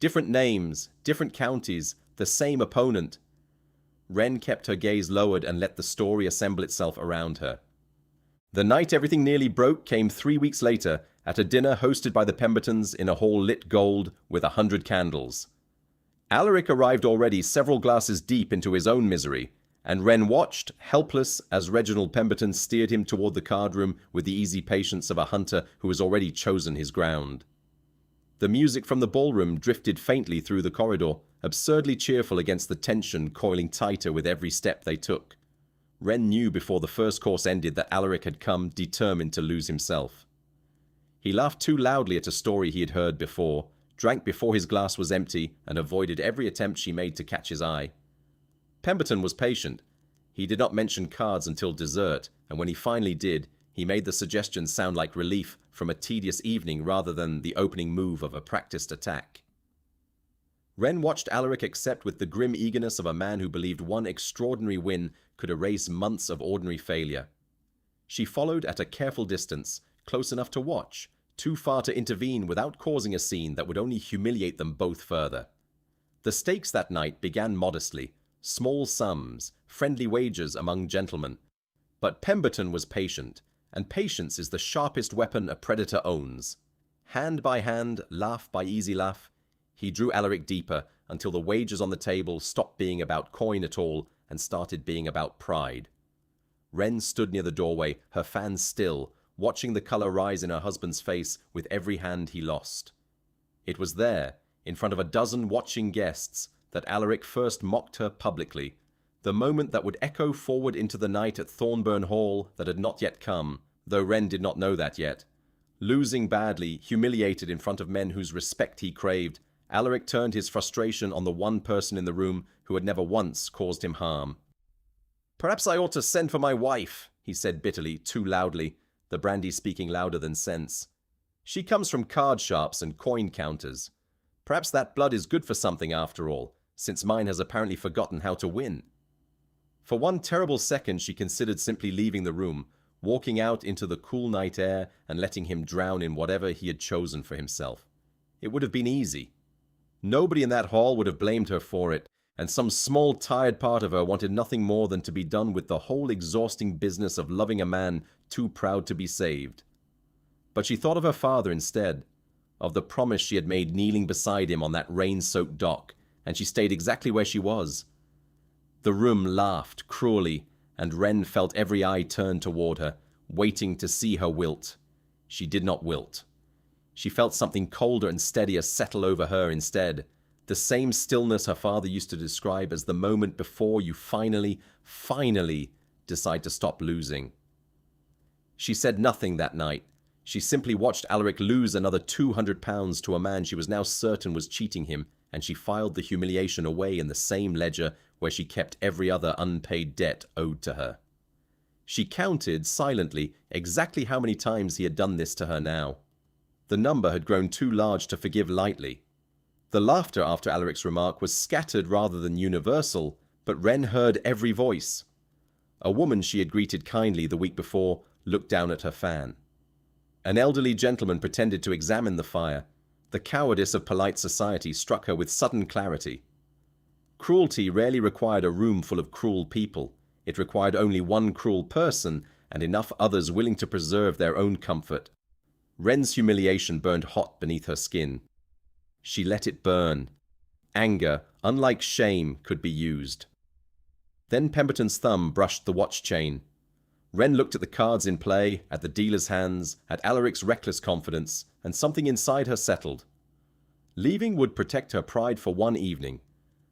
Different names, different counties, the same opponent. Wren kept her gaze lowered and let the story assemble itself around her. The night everything nearly broke came 3 weeks later at a dinner hosted by the Pembertons in a hall lit gold with 100 candles. Alaric arrived already several glasses deep into his own misery, and Wren watched, helpless, as Reginald Pemberton steered him toward the card-room with the easy patience of a hunter who has already chosen his ground. The music from the ballroom drifted faintly through the corridor, absurdly cheerful against the tension coiling tighter with every step they took. Wren knew before the first course ended that Alaric had come determined to lose himself. He laughed too loudly at a story he had heard before, drank before his glass was empty, and avoided every attempt she made to catch his eye. Pemberton was patient. He did not mention cards until dessert, and when he finally did, he made the suggestion sound like relief from a tedious evening rather than the opening move of a practiced attack. Wren watched Alaric accept with the grim eagerness of a man who believed one extraordinary win could erase months of ordinary failure. She followed at a careful distance, close enough to watch, too far to intervene without causing a scene that would only humiliate them both further. The stakes that night began modestly, small sums, friendly wagers among gentlemen. But Pemberton was patient, and patience is the sharpest weapon a predator owns. Hand by hand, laugh by easy laugh, he drew Alaric deeper until the wagers on the table stopped being about coin at all and started being about pride. Wren stood near the doorway, her fan still, watching the color rise in her husband's face with every hand he lost. It was there, in front of a dozen watching guests, that Alaric first mocked her publicly, the moment that would echo forward into the night at Thornburn Hall that had not yet come, though Wren did not know that yet. Losing badly, humiliated in front of men whose respect he craved, Alaric turned his frustration on the one person in the room who had never once caused him harm. "Perhaps I ought to send for my wife," he said bitterly, too loudly, the brandy speaking louder than sense. "She comes from card sharps and coin counters. Perhaps that blood is good for something after all, since mine has apparently forgotten how to win." For one terrible second she considered simply leaving the room, walking out into the cool night air and letting him drown in whatever he had chosen for himself. It would have been easy. Nobody in that hall would have blamed her for it, and some small tired part of her wanted nothing more than to be done with the whole exhausting business of loving a man too proud to be saved. But she thought of her father instead, of the promise she had made kneeling beside him on that rain-soaked dock, and she stayed exactly where she was. The room laughed cruelly, and Wren felt every eye turned toward her, waiting to see her wilt. She did not wilt. She felt something colder and steadier settle over her instead, the same stillness her father used to describe as the moment before you finally decide to stop losing. She said nothing that night. She simply watched Alaric lose another £200 to a man she was now certain was cheating him, and she filed the humiliation away in the same ledger where she kept every other unpaid debt owed to her. She counted, silently, exactly how many times he had done this to her now. The number had grown too large to forgive lightly. The laughter after Alaric's remark was scattered rather than universal, but Wren heard every voice. A woman she had greeted kindly the week before looked down at her fan. An elderly gentleman pretended to examine the fire. The cowardice of polite society struck her with sudden clarity. Cruelty rarely required a room full of cruel people. It required only one cruel person and enough others willing to preserve their own comfort. Wren's humiliation burned hot beneath her skin. She let it burn. Anger, unlike shame, could be used. Then Pemberton's thumb brushed the watch chain. Wren looked at the cards in play, at the dealer's hands, at Alaric's reckless confidence, and something inside her settled. Leaving would protect her pride for one evening.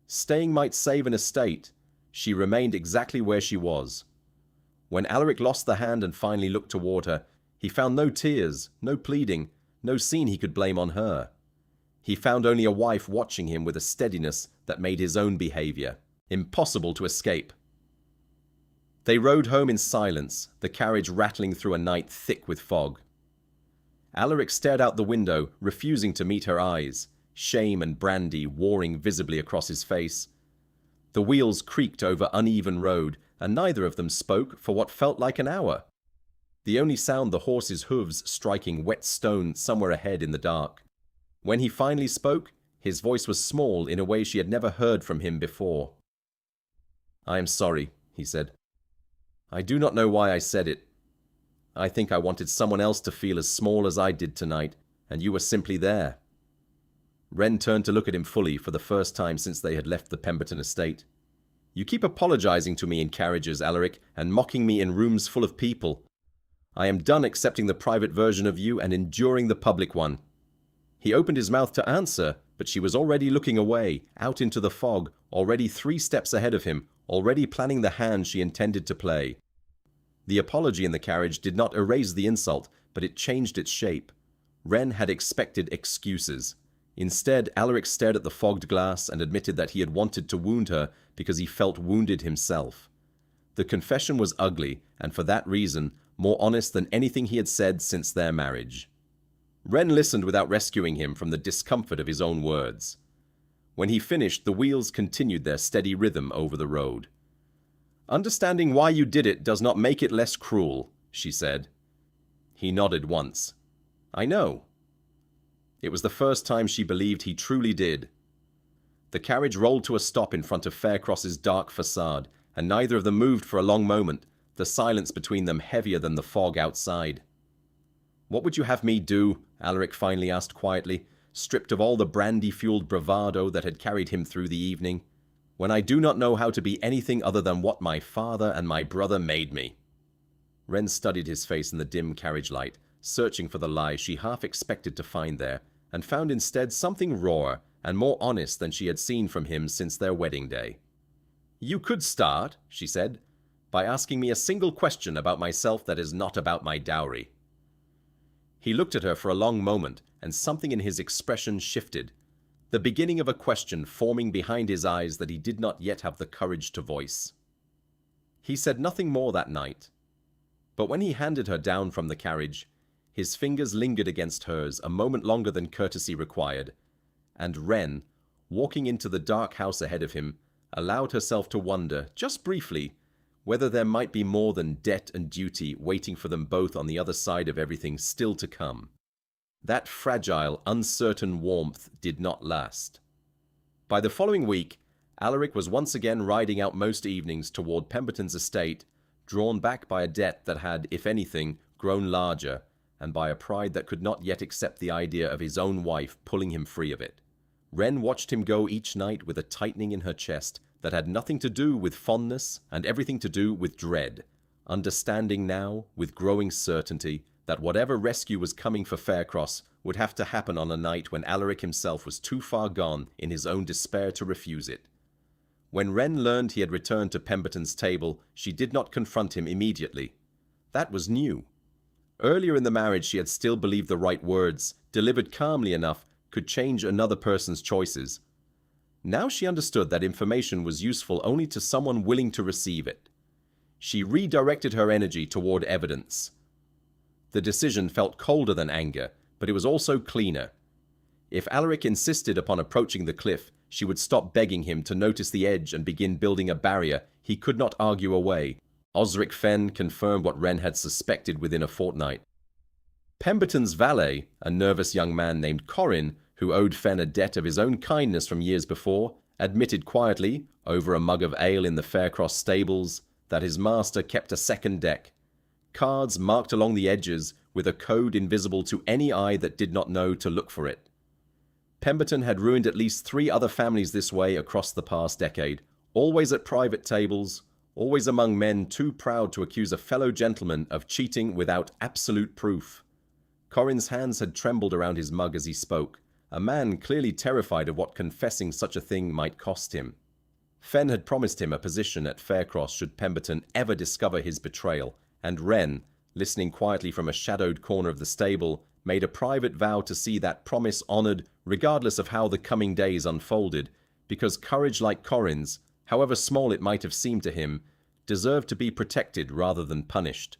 Staying might save an estate. She remained exactly where she was. When Alaric lost the hand and finally looked toward her, he found no tears, no pleading, no scene he could blame on her. He found only a wife watching him with a steadiness that made his own behavior impossible to escape. They rode home in silence, the carriage rattling through a night thick with fog. Alaric stared out the window, refusing to meet her eyes, shame and brandy warring visibly across his face. The wheels creaked over uneven road, and neither of them spoke for what felt like an hour. The only sound the horse's hooves striking wet stone somewhere ahead in the dark. When he finally spoke, his voice was small in a way she had never heard from him before. "I am sorry," he said. "I do not know why I said it. I think I wanted someone else to feel as small as I did tonight, and you were simply there." Wren turned to look at him fully for the first time since they had left the Pemberton estate. "You keep apologizing to me in carriages, Alaric, and mocking me in rooms full of people. I am done accepting the private version of you and enduring the public one." He opened his mouth to answer, but she was already looking away, out into the fog, already 3 steps ahead of him, already planning the hand she intended to play. The apology in the carriage did not erase the insult, but it changed its shape. Wren had expected excuses. Instead, Alaric stared at the fogged glass and admitted that he had wanted to wound her because he felt wounded himself. The confession was ugly, and for that reason, more honest than anything he had said since their marriage. Wren listened without rescuing him from the discomfort of his own words. When he finished, the wheels continued their steady rhythm over the road. "Understanding why you did it does not make it less cruel," she said. He nodded once. "I know." It was the first time she believed he truly did. The carriage rolled to a stop in front of Faircross's dark facade, and neither of them moved for a long moment, the silence between them heavier than the fog outside. "What would you have me do?" Alaric finally asked quietly, stripped of all the brandy-fueled bravado that had carried him through the evening. "When I do not know how to be anything other than what my father and my brother made me." Wren studied his face in the dim carriage light, searching for the lie she half expected to find there, and found instead something rawer and more honest than she had seen from him since their wedding day. "You could start," she said, "by asking me a single question about myself that is not about my dowry." He looked at her for a long moment, and something in his expression shifted, the beginning of a question forming behind his eyes that he did not yet have the courage to voice. He said nothing more that night, but when he handed her down from the carriage, his fingers lingered against hers a moment longer than courtesy required, and Wren, walking into the dark house ahead of him, allowed herself to wonder, just briefly, whether there might be more than debt and duty waiting for them both on the other side of everything still to come. That fragile, uncertain warmth did not last. By the following week, Alaric was once again riding out most evenings toward Pemberton's estate, drawn back by a debt that had, if anything, grown larger, and by a pride that could not yet accept the idea of his own wife pulling him free of it. Wren watched him go each night with a tightening in her chest that had nothing to do with fondness and everything to do with dread, understanding now, with growing certainty, that whatever rescue was coming for Faircross would have to happen on a night when Alaric himself was too far gone in his own despair to refuse it. When Wren learned he had returned to Pemberton's table, she did not confront him immediately. That was new. Earlier in the marriage she had still believed the right words, delivered calmly enough, could change another person's choices. Now she understood that information was useful only to someone willing to receive it. She redirected her energy toward evidence. The decision felt colder than anger, but it was also cleaner. If Alaric insisted upon approaching the cliff, she would stop begging him to notice the edge and begin building a barrier he could not argue away. Osric Fenn confirmed what Wren had suspected within a fortnight. Pemberton's valet, a nervous young man named Corrin, who owed Fenn a debt of his own kindness from years before, admitted quietly, over a mug of ale in the Faircross stables, that his master kept a second deck. Cards marked along the edges with a code invisible to any eye that did not know to look for it. Pemberton had ruined at least 3 other families this way across the past decade, always at private tables, always among men too proud to accuse a fellow gentleman of cheating without absolute proof. Corin's hands had trembled around his mug as he spoke, a man clearly terrified of what confessing such a thing might cost him. Fenn had promised him a position at Faircross should Pemberton ever discover his betrayal, and Wren, listening quietly from a shadowed corner of the stable, made a private vow to see that promise honored regardless of how the coming days unfolded, because courage like Corin's, however small it might have seemed to him, deserved to be protected rather than punished.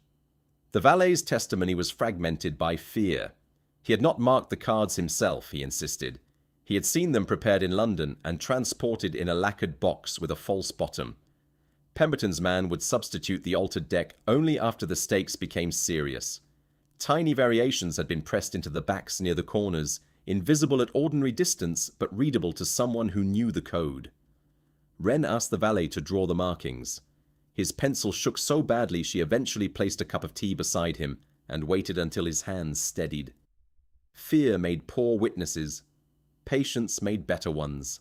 The valet's testimony was fragmented by fear. He had not marked the cards himself, he insisted. He had seen them prepared in London and transported in a lacquered box with a false bottom. Pemberton's man would substitute the altered deck only after the stakes became serious. Tiny variations had been pressed into the backs near the corners, invisible at ordinary distance but readable to someone who knew the code. Wren asked the valet to draw the markings. His pencil shook so badly she eventually placed a cup of tea beside him and waited until his hands steadied. Fear made poor witnesses. Patience made better ones.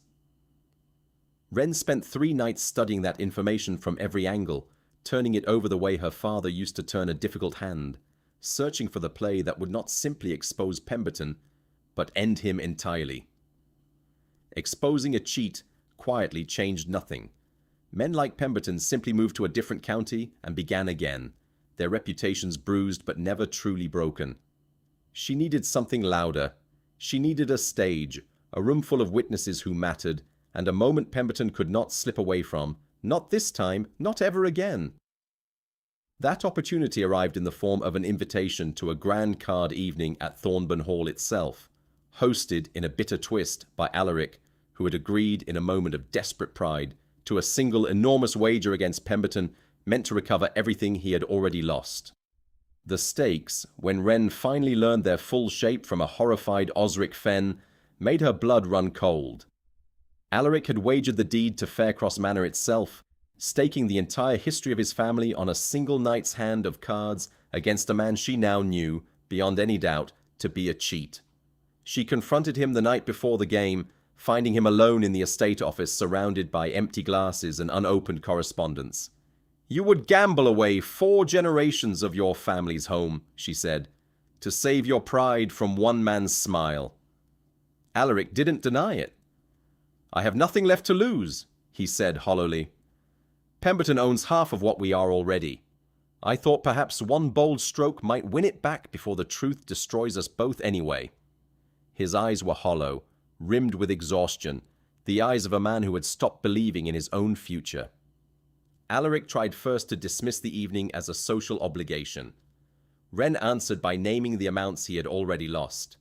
Wren spent 3 nights studying that information from every angle, turning it over the way her father used to turn a difficult hand, searching for the play that would not simply expose Pemberton, but end him entirely. Exposing a cheat quietly changed nothing. Men like Pemberton simply moved to a different county and began again, their reputations bruised but never truly broken. She needed something louder. She needed a stage, a room full of witnesses who mattered, and a moment Pemberton could not slip away from, not this time, not ever again. That opportunity arrived in the form of an invitation to a grand card evening at Thornburn Hall itself, hosted in a bitter twist by Alaric, who had agreed in a moment of desperate pride to a single enormous wager against Pemberton meant to recover everything he had already lost. The stakes, when Wren finally learned their full shape from a horrified Osric Fenn, made her blood run cold. Alaric had wagered the deed to Faircross Manor itself, staking the entire history of his family on a single night's hand of cards against a man she now knew, beyond any doubt, to be a cheat. She confronted him the night before the game, finding him alone in the estate office surrounded by empty glasses and unopened correspondence. "You would gamble away 4 generations of your family's home," she said, "to save your pride from one man's smile." Alaric didn't deny it. "I have nothing left to lose," he said hollowly. "Pemberton owns half of what we are already. I thought perhaps one bold stroke might win it back before the truth destroys us both anyway." His eyes were hollow, rimmed with exhaustion, the eyes of a man who had stopped believing in his own future. Alaric tried first to dismiss the evening as a social obligation. Wren answered by naming the amounts he had already lost.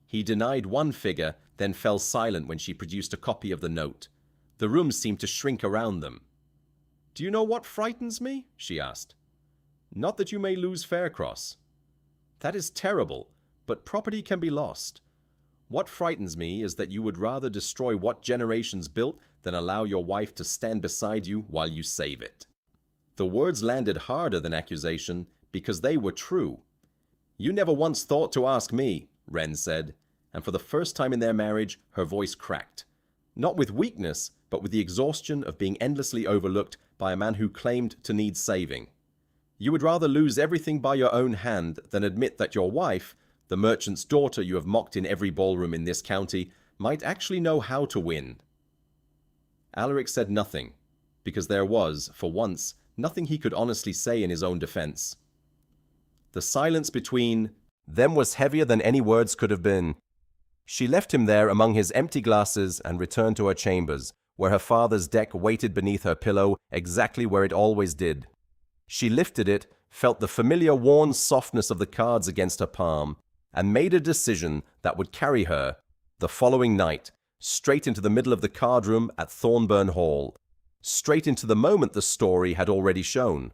He denied one figure, then fell silent when she produced a copy of the note. The room seemed to shrink around them. "Do you know what frightens me?" she asked. "Not that you may lose Faircross. That is terrible, but property can be lost. What frightens me is that you would rather destroy what generations built than allow your wife to stand beside you while you save it." The words landed harder than accusation because they were true. "You never once thought to ask me," Wren said, and for the first time in their marriage, her voice cracked. Not with weakness, but with the exhaustion of being endlessly overlooked by a man who claimed to need saving. "You would rather lose everything by your own hand than admit that your wife, the merchant's daughter you have mocked in every ballroom in this county, might actually know how to win." Alaric said nothing, because there was, for once, nothing he could honestly say in his own defense. The silence between them was heavier than any words could have been. She left him there among his empty glasses and returned to her chambers, where her father's deck waited beneath her pillow exactly where it always did. She lifted it, felt the familiar worn softness of the cards against her palm, and made a decision that would carry her, the following night, straight into the middle of the card room at Thornburn Hall, straight into the moment the story had already shown.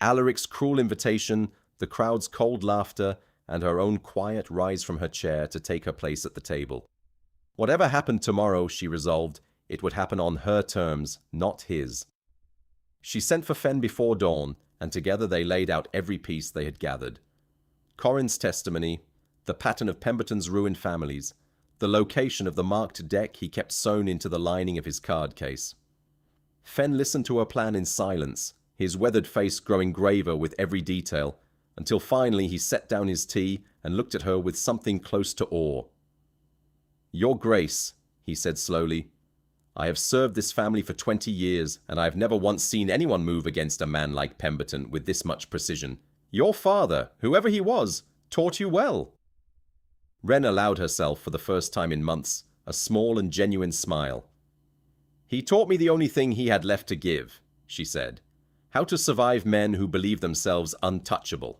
Alaric's cruel invitation, the crowd's cold laughter, and her own quiet rise from her chair to take her place at the table. Whatever happened tomorrow, she resolved, it would happen on her terms, not his. She sent for Fenn before dawn, and together they laid out every piece they had gathered. Corin's testimony, the pattern of Pemberton's ruined families, the location of the marked deck he kept sewn into the lining of his card case. Fenn listened to her plan in silence, his weathered face growing graver with every detail, until finally he set down his tea and looked at her with something close to awe. "Your Grace," he said slowly, "I have served this family for 20 years, and I have never once seen anyone move against a man like Pemberton with this much precision. Your father, whoever he was, taught you well." Wren allowed herself, for the first time in months, a small and genuine smile. "He taught me the only thing he had left to give," she said. "How to survive men who believe themselves untouchable."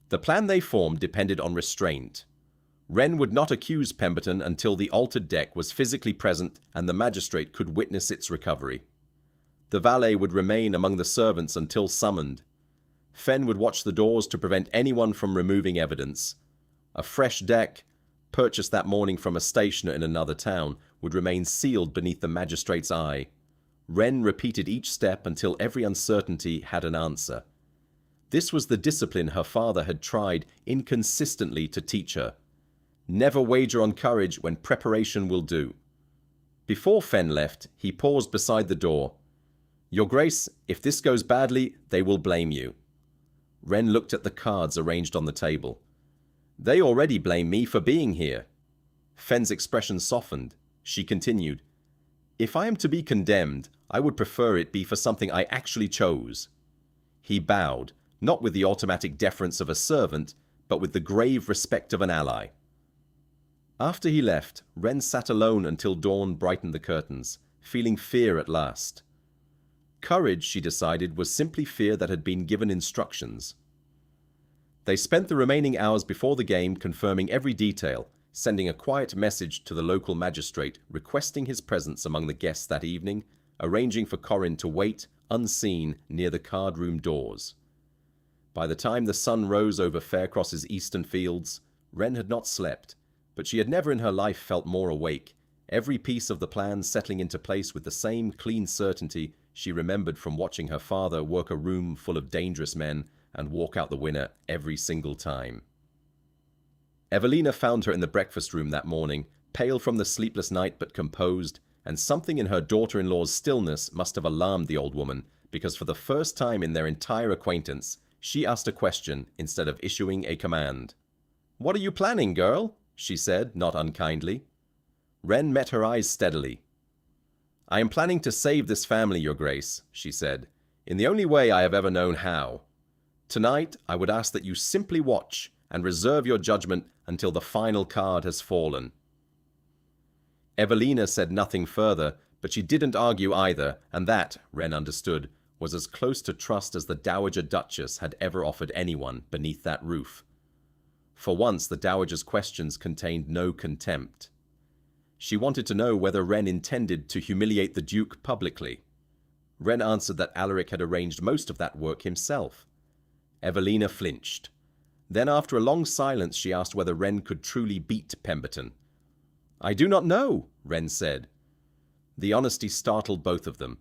The plan they formed depended on restraint. Wren would not accuse Pemberton until the altered deck was physically present and the magistrate could witness its recovery. The valet would remain among the servants until summoned. Fenn would watch the doors to prevent anyone from removing evidence. A fresh deck, purchased that morning from a stationer in another town, would remain sealed beneath the magistrate's eye. Wren repeated each step until every uncertainty had an answer. This was the discipline her father had tried inconsistently to teach her. Never wager on courage when preparation will do. Before Fenn left, he paused beside the door. "Your Grace, if this goes badly, they will blame you." Wren looked at the cards arranged on the table. "They already blame me for being here." Fenn's expression softened. She continued, "If I am to be condemned, I would prefer it be for something I actually chose." He bowed, not with the automatic deference of a servant, but with the grave respect of an ally. After he left, Wren sat alone until dawn brightened the curtains, feeling fear at last. Courage, she decided, was simply fear that had been given instructions. They spent the remaining hours before the game confirming every detail, sending a quiet message to the local magistrate requesting his presence among the guests that evening, arranging for Corin to wait, unseen, near the card-room doors. By the time the sun rose over Faircross's eastern fields, Wren had not slept, but she had never in her life felt more awake, every piece of the plan settling into place with the same clean certainty she remembered from watching her father work a room full of dangerous men and walk out the winner every single time. Evelina found her in the breakfast room that morning, pale from the sleepless night but composed, and something in her daughter-in-law's stillness must have alarmed the old woman, because for the first time in their entire acquaintance, she asked a question instead of issuing a command. "What are you planning, girl?" she said, not unkindly. Wren met her eyes steadily. "I am planning to save this family, Your Grace," she said, "in the only way I have ever known how. Tonight, I would ask that you simply watch and reserve your judgment until the final card has fallen." Evelina said nothing further, but she didn't argue either, and that, Wren understood, was as close to trust as the Dowager Duchess had ever offered anyone beneath that roof. For once, the Dowager's questions contained no contempt. She wanted to know whether Wren intended to humiliate the Duke publicly. Wren answered that Alaric had arranged most of that work himself. Evelina flinched. Then, after a long silence, she asked whether Wren could truly beat Pemberton. "I do not know," Wren said. The honesty startled both of them.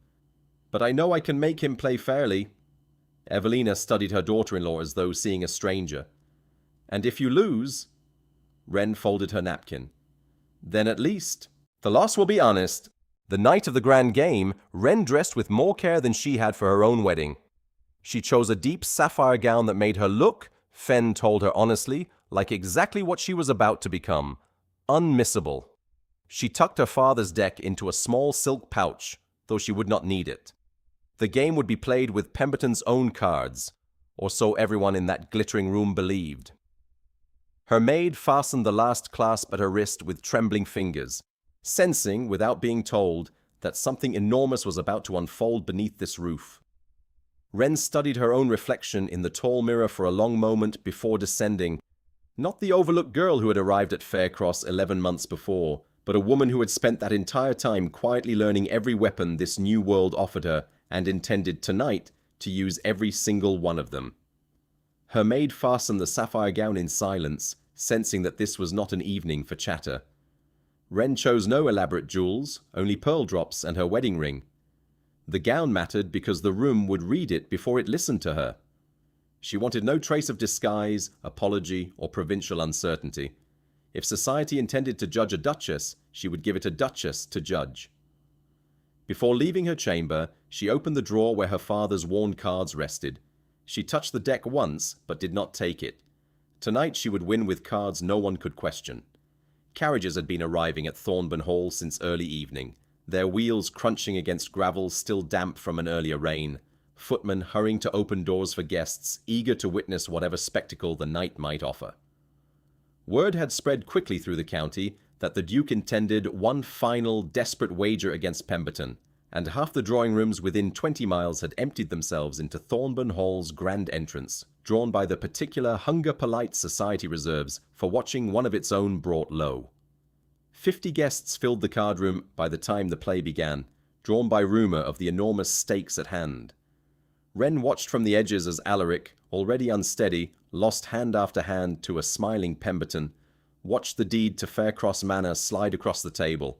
"But I know I can make him play fairly." Evelina studied her daughter-in-law as though seeing a stranger. "And if you lose—" Wren folded her napkin. "Then at least—" "The loss will be honest." The night of the grand game, Wren dressed with more care than she had for her own wedding. She chose a deep sapphire gown that made her look, Fenn told her honestly, like exactly what she was about to become. Unmissable. She tucked her father's deck into a small silk pouch, though she would not need it. The game would be played with Pemberton's own cards, or so everyone in that glittering room believed. Her maid fastened the last clasp at her wrist with trembling fingers, sensing, without being told, that something enormous was about to unfold beneath this roof. Wren studied her own reflection in the tall mirror for a long moment before descending. Not the overlooked girl who had arrived at Faircross 11 months before, but a woman who had spent that entire time quietly learning every weapon this new world offered her and intended tonight to use every single one of them. Her maid fastened the sapphire gown in silence, sensing that this was not an evening for chatter. Wren chose no elaborate jewels, only pearl drops and her wedding ring. The gown mattered because the room would read it before it listened to her. She wanted no trace of disguise, apology, or provincial uncertainty. If society intended to judge a duchess, she would give it a duchess to judge. Before leaving her chamber, she opened the drawer where her father's worn cards rested. She touched the deck once, but did not take it. Tonight she would win with cards no one could question. Carriages had been arriving at Thornburn Hall since early evening, their wheels crunching against gravel still damp from an earlier rain, footmen hurrying to open doors for guests, eager to witness whatever spectacle the night might offer. Word had spread quickly through the county that the Duke intended one final, desperate wager against Pemberton, and half the drawing rooms within 20 miles had emptied themselves into Thornburn Hall's grand entrance, drawn by the particular hunger-polite society reserves for watching one of its own brought low. 50 guests filled the card room by the time the play began, drawn by rumour of the enormous stakes at hand. Wren watched from the edges as Alaric, already unsteady, lost hand after hand to a smiling Pemberton, watched the deed to Faircross Manor slide across the table,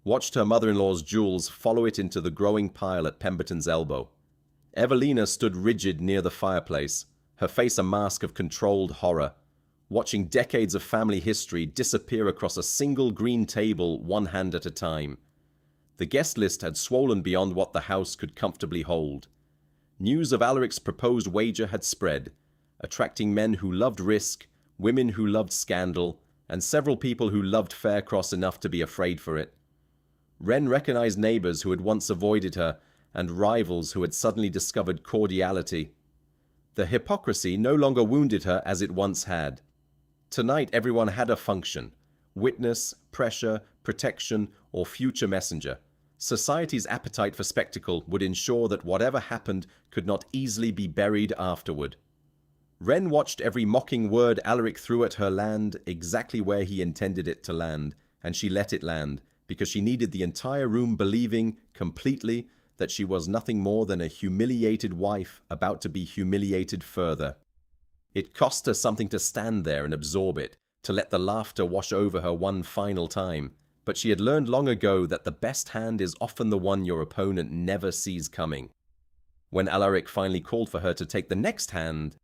watched her mother-in-law's jewels follow it into the growing pile at Pemberton's elbow. Evelina stood rigid near the fireplace, her face a mask of controlled horror, watching decades of family history disappear across a single green table one hand at a time. The guest list had swollen beyond what the house could comfortably hold. News of Alaric's proposed wager had spread, attracting men who loved risk, women who loved scandal, and several people who loved Faircross enough to be afraid for it. Wren recognized neighbors who had once avoided her, and rivals who had suddenly discovered cordiality. The hypocrisy no longer wounded her as it once had. Tonight everyone had a function: witness, pressure, protection, or future messenger. Society's appetite for spectacle would ensure that whatever happened could not easily be buried afterward. Wren watched every mocking word Alaric threw at her land exactly where he intended it to land, and she let it land, because she needed the entire room believing, completely, that she was nothing more than a humiliated wife about to be humiliated further. It cost her something to stand there and absorb it, to let the laughter wash over her one final time, but she had learned long ago that the best hand is often the one your opponent never sees coming. When Alaric finally called for her to take the next hand,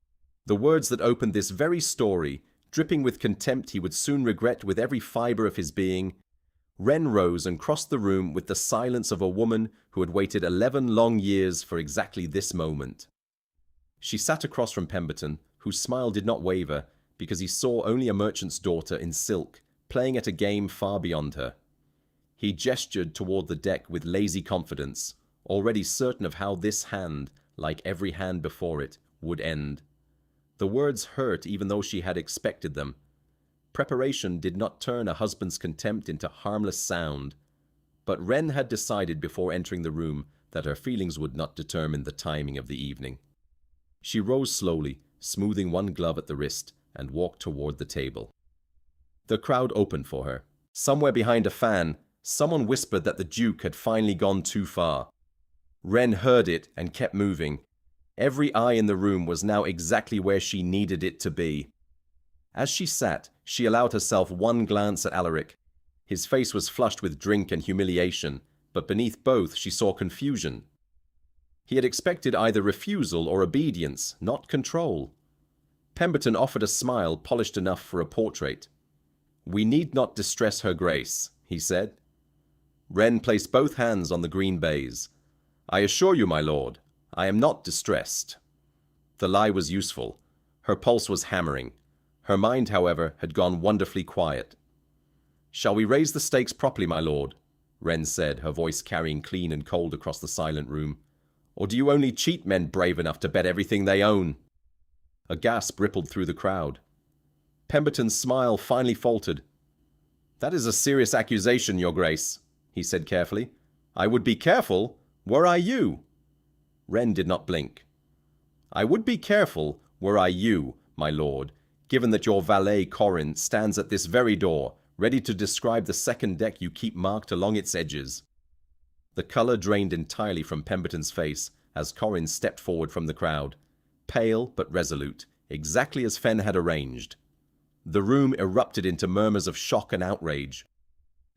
the words that opened this very story, dripping with contempt he would soon regret with every fibre of his being, Wren rose and crossed the room with the silence of a woman who had waited 11 long years for exactly this moment. She sat across from Pemberton, whose smile did not waver, because he saw only a merchant's daughter in silk, playing at a game far beyond her. He gestured toward the deck with lazy confidence, already certain of how this hand, like every hand before it, would end. The words hurt even though she had expected them. Preparation did not turn a husband's contempt into harmless sound, but Wren had decided before entering the room that her feelings would not determine the timing of the evening. She rose slowly, smoothing one glove at the wrist, and walked toward the table. The crowd opened for her. Somewhere behind a fan, someone whispered that the Duke had finally gone too far. Wren heard it and kept moving. Every eye in the room was now exactly where she needed it to be. As she sat, she allowed herself one glance at Alaric. His face was flushed with drink and humiliation, but beneath both she saw confusion. He had expected either refusal or obedience, not control. Pemberton offered a smile polished enough for a portrait. "We need not distress her grace," he said. Wren placed both hands on the green baize. "I assure you, my lord, I am not distressed." The lie was useful. Her pulse was hammering. Her mind, however, had gone wonderfully quiet. "Shall we raise the stakes properly, my lord?" Wren said, her voice carrying clean and cold across the silent room. "Or do you only cheat men brave enough to bet everything they own?" A gasp rippled through the crowd. Pemberton's smile finally faltered. "That is a serious accusation, your grace," he said carefully. "I would be careful, were I you." Wren did not blink. "I would be careful, were I you, my lord, given that your valet Corin stands at this very door, ready to describe the second deck you keep marked along its edges." The color drained entirely from Pemberton's face as Corin stepped forward from the crowd, pale but resolute, exactly as Fenn had arranged. The room erupted into murmurs of shock and outrage.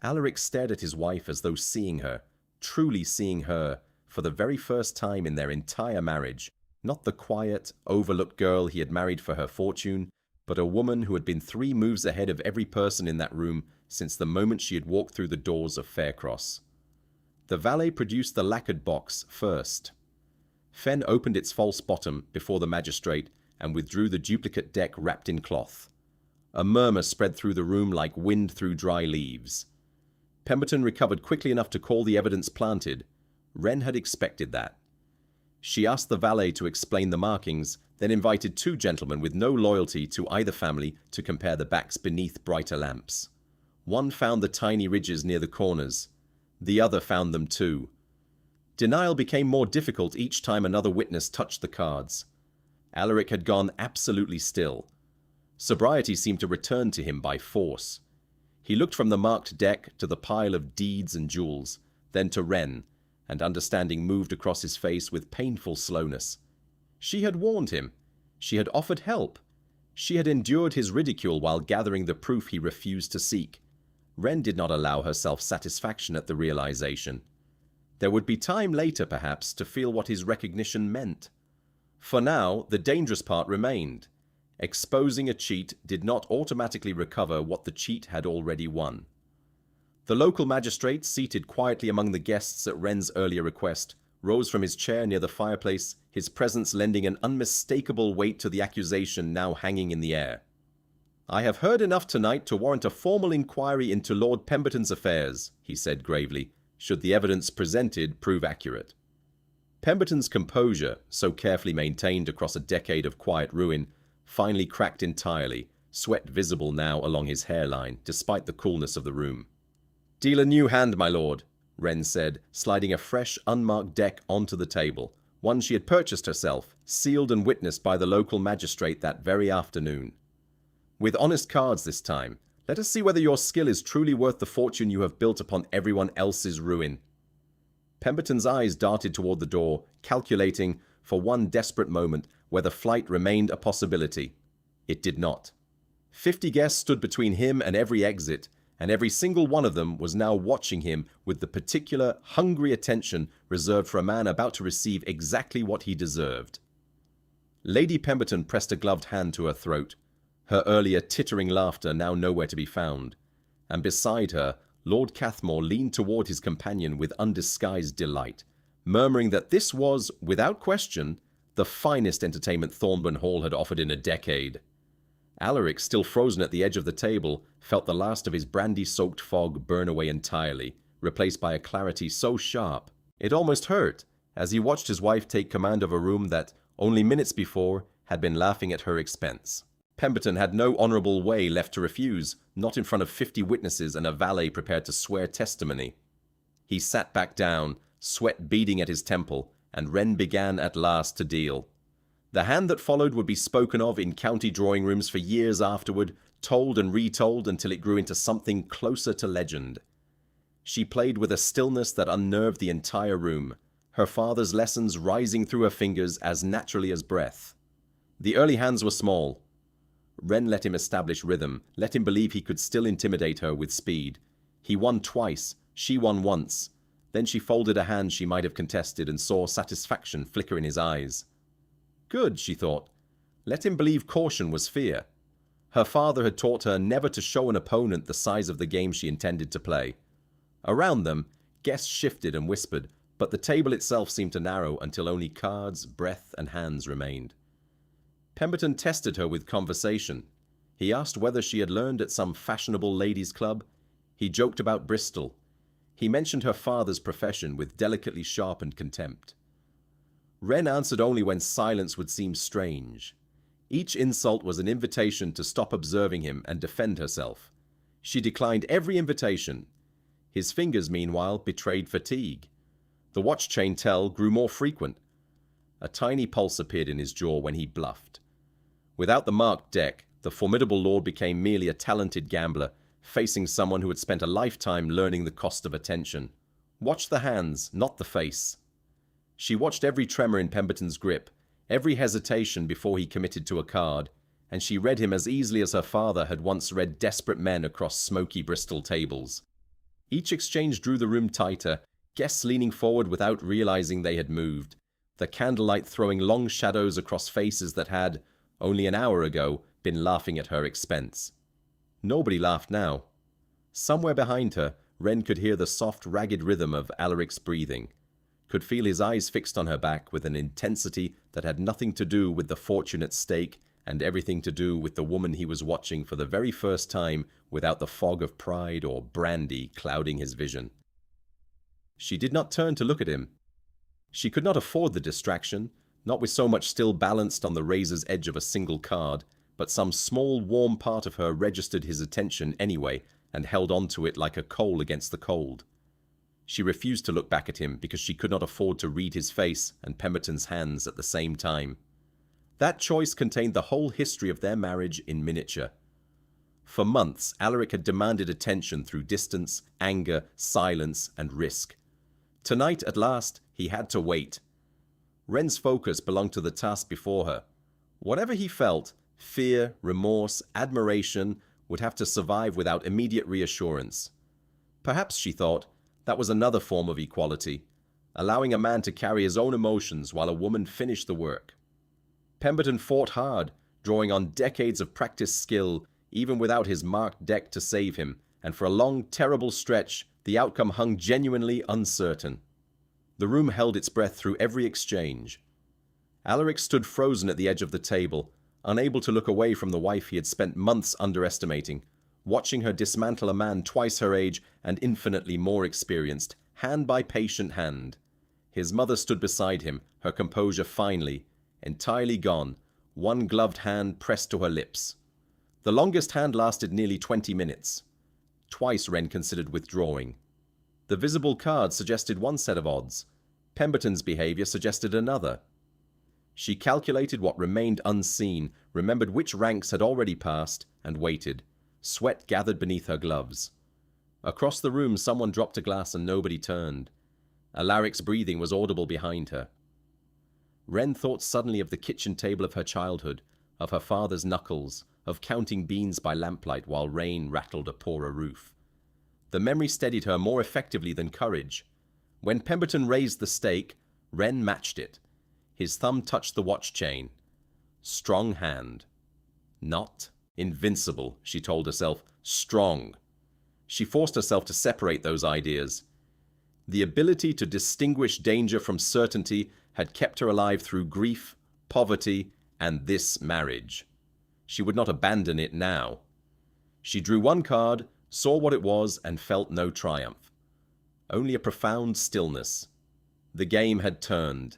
Alaric stared at his wife as though seeing her, truly seeing her, for the very first time in their entire marriage, not the quiet, overlooked girl he had married for her fortune, but a woman who had been 3 moves ahead of every person in that room since the moment she had walked through the doors of Faircross. The valet produced the lacquered box first. Fenn opened its false bottom before the magistrate and withdrew the duplicate deck wrapped in cloth. A murmur spread through the room like wind through dry leaves. Pemberton recovered quickly enough to call the evidence planted. Wren had expected that. She asked the valet to explain the markings, then invited two gentlemen with no loyalty to either family to compare the backs beneath brighter lamps. One found the tiny ridges near the corners. The other found them too. Denial became more difficult each time another witness touched the cards. Alaric had gone absolutely still. Sobriety seemed to return to him by force. He looked from the marked deck to the pile of deeds and jewels, then to Wren, and understanding moved across his face with painful slowness. She had warned him. She had offered help. She had endured his ridicule while gathering the proof he refused to seek. Wren did not allow herself satisfaction at the realization. There would be time later, perhaps, to feel what his recognition meant. For now, the dangerous part remained. Exposing a cheat did not automatically recover what the cheat had already won. The local magistrate, seated quietly among the guests at Wren's earlier request, rose from his chair near the fireplace, his presence lending an unmistakable weight to the accusation now hanging in the air. "I have heard enough tonight to warrant a formal inquiry into Lord Pemberton's affairs," he said gravely, "should the evidence presented prove accurate." Pemberton's composure, so carefully maintained across a decade of quiet ruin, finally cracked entirely, sweat visible now along his hairline, despite the coolness of the room. "Deal a new hand, my lord," Wren said, sliding a fresh, unmarked deck onto the table, one she had purchased herself, sealed and witnessed by the local magistrate that very afternoon. "With honest cards this time. Let us see whether your skill is truly worth the fortune you have built upon everyone else's ruin." Pemberton's eyes darted toward the door, calculating, for one desperate moment, whether flight remained a possibility. It did not. 50 guests stood between him and every exit, and every single one of them was now watching him with the particular, hungry attention reserved for a man about to receive exactly what he deserved. Lady Pemberton pressed a gloved hand to her throat, her earlier tittering laughter now nowhere to be found, and beside her, Lord Cathmore leaned toward his companion with undisguised delight, murmuring that this was, without question, the finest entertainment Thornburn Hall had offered in a decade. Alaric, still frozen at the edge of the table, felt the last of his brandy-soaked fog burn away entirely, replaced by a clarity so sharp it almost hurt, as he watched his wife take command of a room that, only minutes before, had been laughing at her expense. Pemberton had no honorable way left to refuse, not in front of 50 witnesses and a valet prepared to swear testimony. He sat back down, sweat beading at his temple, and Wren began at last to deal. The hand that followed would be spoken of in county drawing rooms for years afterward, told and retold until it grew into something closer to legend. She played with a stillness that unnerved the entire room, her father's lessons rising through her fingers as naturally as breath. The early hands were small. Wren let him establish rhythm, let him believe he could still intimidate her with speed. He won twice, she won once. Then she folded a hand she might have contested and saw satisfaction flicker in his eyes. Good, she thought. Let him believe caution was fear. Her father had taught her never to show an opponent the size of the game she intended to play. Around them, guests shifted and whispered, but the table itself seemed to narrow until only cards, breath, and hands remained. Pemberton tested her with conversation. He asked whether she had learned at some fashionable ladies' club. He joked about Bristol. He mentioned her father's profession with delicately sharpened contempt. Wren answered only when silence would seem strange. Each insult was an invitation to stop observing him and defend herself. She declined every invitation. His fingers, meanwhile, betrayed fatigue. The watch chain tell grew more frequent. A tiny pulse appeared in his jaw when he bluffed. Without the marked deck, the formidable lord became merely a talented gambler, facing someone who had spent a lifetime learning the cost of attention. Watch the hands, not the face. She watched every tremor in Pemberton's grip, every hesitation before he committed to a card, and she read him as easily as her father had once read desperate men across smoky Bristol tables. Each exchange drew the room tighter, guests leaning forward without realizing they had moved, the candlelight throwing long shadows across faces that had, only an hour ago, been laughing at her expense. Nobody laughed now. Somewhere behind her, Ren could hear the soft, ragged rhythm of Alaric's breathing, could feel his eyes fixed on her back with an intensity that had nothing to do with the fortune at stake and everything to do with the woman he was watching for the very first time without the fog of pride or brandy clouding his vision. She did not turn to look at him. She could not afford the distraction, not with so much still balanced on the razor's edge of a single card, but some small warm part of her registered his attention anyway and held on to it like a coal against the cold. She refused to look back at him because she could not afford to read his face and Pemberton's hands at the same time. That choice contained the whole history of their marriage in miniature. For months, Alaric had demanded attention through distance, anger, silence, and risk. Tonight, at last, he had to wait. Ren's focus belonged to the task before her. Whatever he felt, fear, remorse, admiration, would have to survive without immediate reassurance. Perhaps, she thought, that was another form of equality, allowing a man to carry his own emotions while a woman finished the work. Pemberton fought hard, drawing on decades of practiced skill, even without his marked deck to save him, and for a long, terrible stretch, the outcome hung genuinely uncertain. The room held its breath through every exchange. Alaric stood frozen at the edge of the table, unable to look away from the wife he had spent months underestimating, watching her dismantle a man twice her age and infinitely more experienced, hand by patient hand. His mother stood beside him, her composure finally, entirely gone, one gloved hand pressed to her lips. The longest hand lasted nearly 20 minutes. Twice Ren considered withdrawing. The visible card suggested one set of odds. Pemberton's behavior suggested another. She calculated what remained unseen, remembered which ranks had already passed, and waited. Sweat gathered beneath her gloves. Across the room someone dropped a glass and nobody turned. Alaric's breathing was audible behind her. Ren thought suddenly of the kitchen table of her childhood, of her father's knuckles, of counting beans by lamplight while rain rattled a poorer roof. The memory steadied her more effectively than courage. When Pemberton raised the stake, Ren matched it. His thumb touched the watch chain. Strong hand. Not invincible, she told herself. Strong. She forced herself to separate those ideas. The ability to distinguish danger from certainty had kept her alive through grief, poverty, and this marriage. She would not abandon it now. She drew one card, saw what it was, and felt no triumph. Only a profound stillness. The game had turned.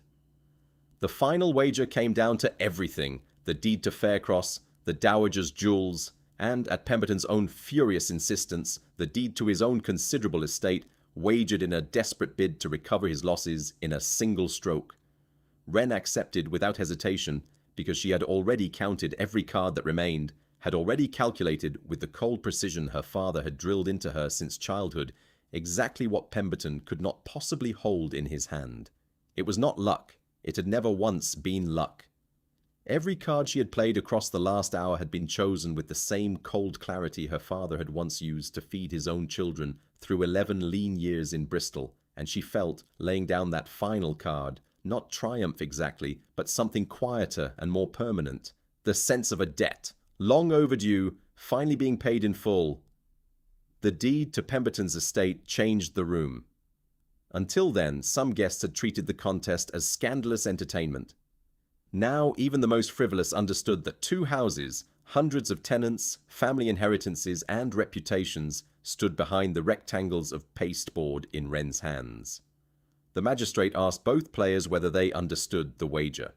The final wager came down to everything: the deed to Faircross, the dowager's jewels, and, at Pemberton's own furious insistence, the deed to his own considerable estate, wagered in a desperate bid to recover his losses in a single stroke. Ren accepted without hesitation, because she had already counted every card that remained, had already calculated with the cold precision her father had drilled into her since childhood exactly what Pemberton could not possibly hold in his hand. It was not luck. It had never once been luck. Every card she had played across the last hour had been chosen with the same cold clarity her father had once used to feed his own children through 11 lean years in Bristol, and she felt, laying down that final card, not triumph exactly, but something quieter and more permanent, the sense of a debt, long overdue, finally being paid in full. The deed to Pemberton's estate changed the room. Until then, some guests had treated the contest as scandalous entertainment. Now, even the most frivolous understood that two houses, hundreds of tenants, family inheritances, and reputations stood behind the rectangles of pasteboard in Ren's hands. The magistrate asked both players whether they understood the wager.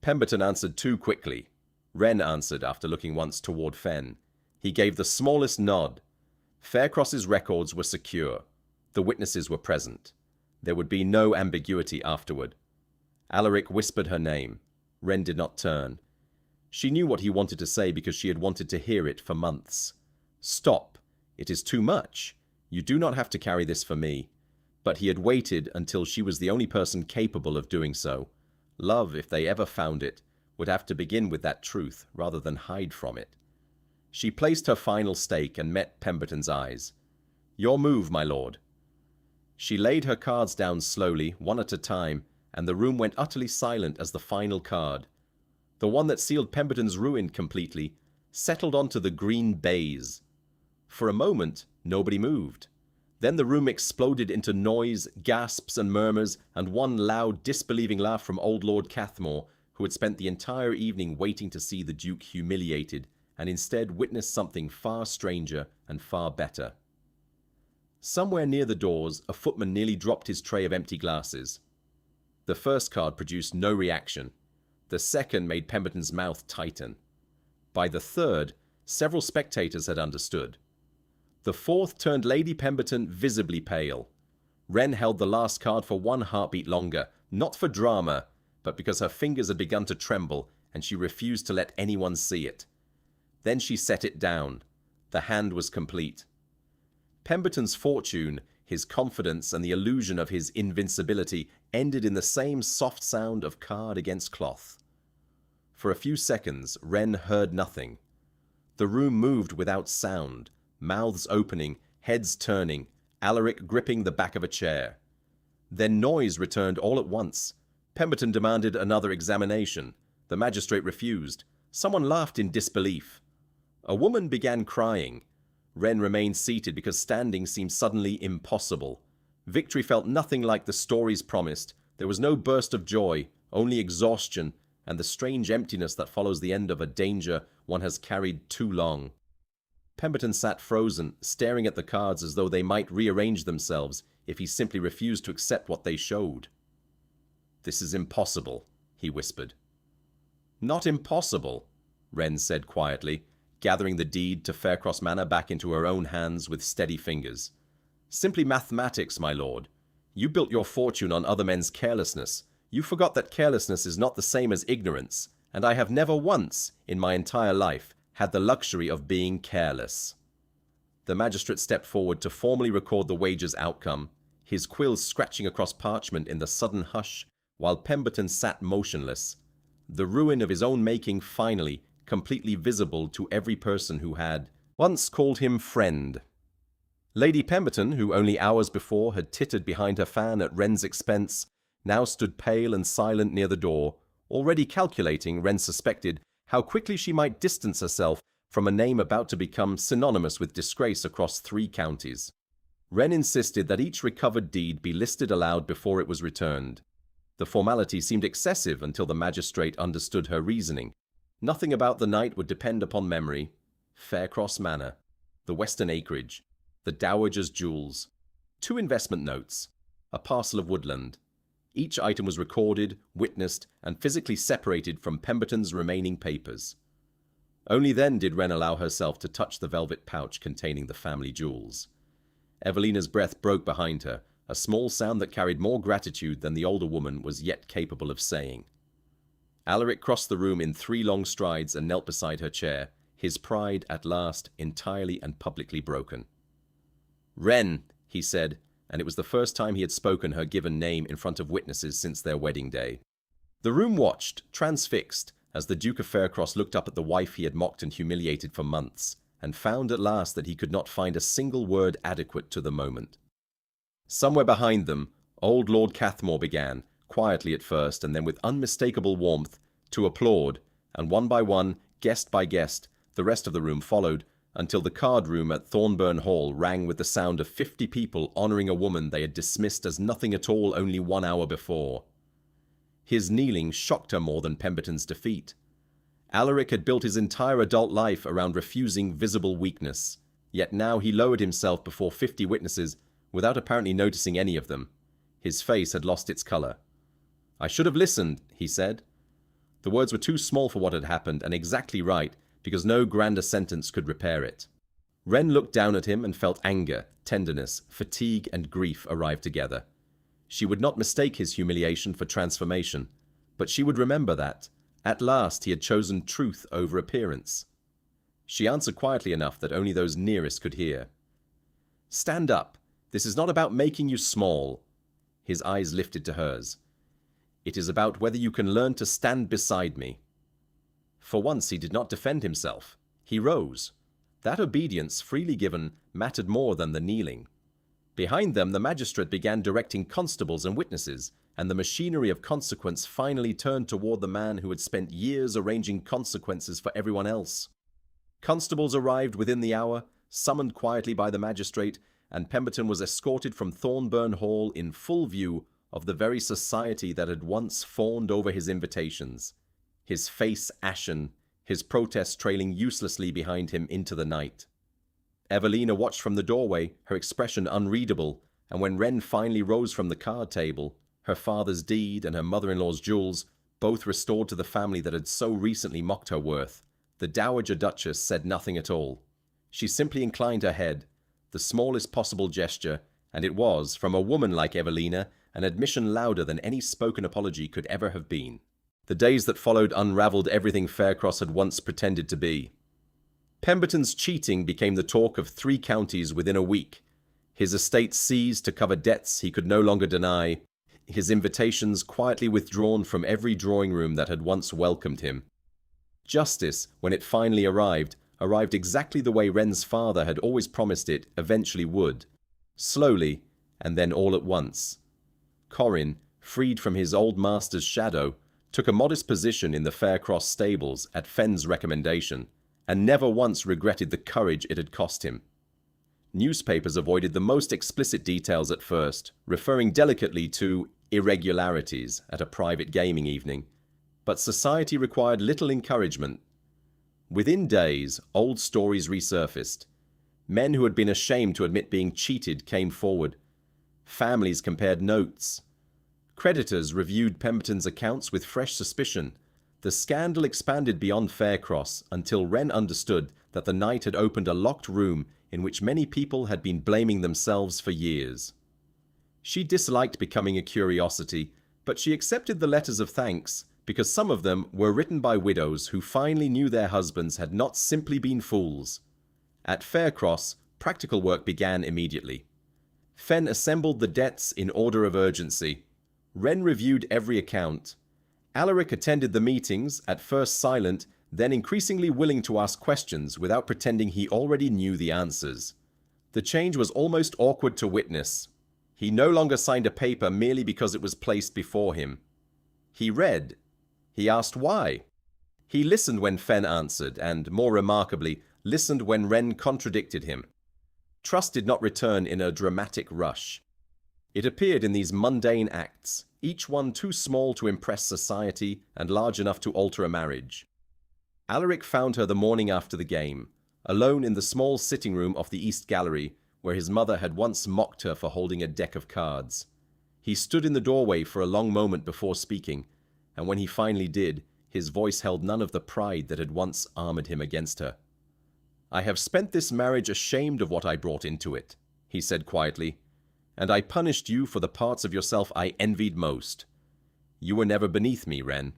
Pemberton answered too quickly. Ren answered after looking once toward Fenn. He gave the smallest nod. Faircross's records were secure. The witnesses were present. There would be no ambiguity afterward. Alaric whispered her name. Ren did not turn. She knew what he wanted to say because she had wanted to hear it for months. Stop. It is too much. You do not have to carry this for me. But he had waited until she was the only person capable of doing so. Love, if they ever found it, would have to begin with that truth rather than hide from it. She placed her final stake and met Pemberton's eyes. Your move, my lord. She laid her cards down slowly, one at a time, and the room went utterly silent as the final card, the one that sealed Pemberton's ruin completely, settled onto the green baize. For a moment, nobody moved. Then the room exploded into noise, gasps and murmurs, and one loud, disbelieving laugh from old Lord Cathmore, who had spent the entire evening waiting to see the Duke humiliated, and instead witnessed something far stranger and far better. Somewhere near the doors, a footman nearly dropped his tray of empty glasses. The first card produced no reaction. The second made Pemberton's mouth tighten. By the third, several spectators had understood. The fourth turned Lady Pemberton visibly pale. Wren held the last card for one heartbeat longer, not for drama, but because her fingers had begun to tremble and she refused to let anyone see it. Then she set it down. The hand was complete. Pemberton's fortune, his confidence, and the illusion of his invincibility ended in the same soft sound of card against cloth. For a few seconds, Wren heard nothing. The room moved without sound, mouths opening, heads turning, Alaric gripping the back of a chair. Then noise returned all at once. Pemberton demanded another examination. The magistrate refused. Someone laughed in disbelief. A woman began crying. Wren remained seated because standing seemed suddenly impossible. Victory felt nothing like the stories promised. There was no burst of joy, only exhaustion, and the strange emptiness that follows the end of a danger one has carried too long. Pemberton sat frozen, staring at the cards as though they might rearrange themselves if he simply refused to accept what they showed. "This is impossible," he whispered. "Not impossible," Wren said quietly, gathering the deed to Faircross Manor back into her own hands with steady fingers. "Simply mathematics, my lord. You built your fortune on other men's carelessness. You forgot that carelessness is not the same as ignorance, and I have never once, in my entire life, had the luxury of being careless." The magistrate stepped forward to formally record the wager's outcome, his quills scratching across parchment in the sudden hush, while Pemberton sat motionless, the ruin of his own making finally completely visible to every person who had once called him friend. Lady Pemberton, who only hours before had tittered behind her fan at Wren's expense, now stood pale and silent near the door, already calculating, Wren suspected, how quickly she might distance herself from a name about to become synonymous with disgrace across 3 counties. Wren insisted that each recovered deed be listed aloud before it was returned. The formality seemed excessive until the magistrate understood her reasoning. Nothing about the night would depend upon memory. Faircross Manor, the Western acreage, the Dowager's jewels, 2 investment notes, a parcel of woodland. Each item was recorded, witnessed, and physically separated from Pemberton's remaining papers. Only then did Wren allow herself to touch the velvet pouch containing the family jewels. Evelina's breath broke behind her, a small sound that carried more gratitude than the older woman was yet capable of saying. Alaric crossed the room in 3 long strides and knelt beside her chair, his pride, at last, entirely and publicly broken. "Wren," he said, and it was the first time he had spoken her given name in front of witnesses since their wedding day. The room watched, transfixed, as the Duke of Faircross looked up at the wife he had mocked and humiliated for months, and found at last that he could not find a single word adequate to the moment. Somewhere behind them, old Lord Cathmore began, quietly at first and then with unmistakable warmth, to applaud, and one by one, guest by guest, the rest of the room followed, until the card room at Thornburn Hall rang with the sound of 50 people honouring a woman they had dismissed as nothing at all only 1 hour before. His kneeling shocked her more than Pemberton's defeat. Alaric had built his entire adult life around refusing visible weakness, yet now he lowered himself before 50 witnesses without apparently noticing any of them. His face had lost its colour. "I should have listened," he said. The words were too small for what had happened and exactly right, because no grander sentence could repair it. Wren looked down at him and felt anger, tenderness, fatigue, and grief arrive together. She would not mistake his humiliation for transformation, but she would remember that, at last, he had chosen truth over appearance. She answered quietly enough that only those nearest could hear. "Stand up. This is not about making you small." His eyes lifted to hers. "It is about whether you can learn to stand beside me." For once he did not defend himself. He rose. That obedience, freely given, mattered more than the kneeling. Behind them, the magistrate began directing constables and witnesses, and the machinery of consequence finally turned toward the man who had spent years arranging consequences for everyone else. Constables arrived within the hour, summoned quietly by the magistrate, and Pemberton was escorted from Thornburn Hall in full view of the very society that had once fawned over his invitations, his face ashen, his protest trailing uselessly behind him into the night. Evelina watched from the doorway, her expression unreadable, and when Wren finally rose from the card table, her father's deed and her mother-in-law's jewels, both restored to the family that had so recently mocked her worth, the Dowager Duchess said nothing at all. She simply inclined her head, the smallest possible gesture, and it was, from a woman like Evelina, an admission louder than any spoken apology could ever have been. The days that followed unravelled everything Faircross had once pretended to be. Pemberton's cheating became the talk of 3 counties within a week, his estate seized to cover debts he could no longer deny, his invitations quietly withdrawn from every drawing room that had once welcomed him. Justice, when it finally arrived exactly the way Wren's father had always promised it eventually would. Slowly, and then all at once. Corrin, freed from his old master's shadow, took a modest position in the Faircross stables at Fenn's recommendation, and never once regretted the courage it had cost him. Newspapers avoided the most explicit details at first, referring delicately to irregularities at a private gaming evening, but society required little encouragement. Within days, old stories resurfaced. Men who had been ashamed to admit being cheated came forward. Families compared notes. Creditors reviewed Pemberton's accounts with fresh suspicion. The scandal expanded beyond Faircross until Wren understood that the night had opened a locked room in which many people had been blaming themselves for years. She disliked becoming a curiosity, but she accepted the letters of thanks because some of them were written by widows who finally knew their husbands had not simply been fools. At Faircross, practical work began immediately. Fenn assembled the debts in order of urgency. Wren reviewed every account. Alaric attended the meetings, at first silent, then increasingly willing to ask questions without pretending he already knew the answers. The change was almost awkward to witness. He no longer signed a paper merely because it was placed before him. He read. He asked why. He listened when Fenn answered, and, more remarkably, listened when Wren contradicted him. Trust did not return in a dramatic rush. It appeared in these mundane acts, each one too small to impress society and large enough to alter a marriage. Alaric found her the morning after the game, alone in the small sitting room of the East Gallery, where his mother had once mocked her for holding a deck of cards. He stood in the doorway for a long moment before speaking, and when he finally did, his voice held none of the pride that had once armored him against her. "I have spent this marriage ashamed of what I brought into it," he said quietly, "and I punished you for the parts of yourself I envied most. You were never beneath me, Wren.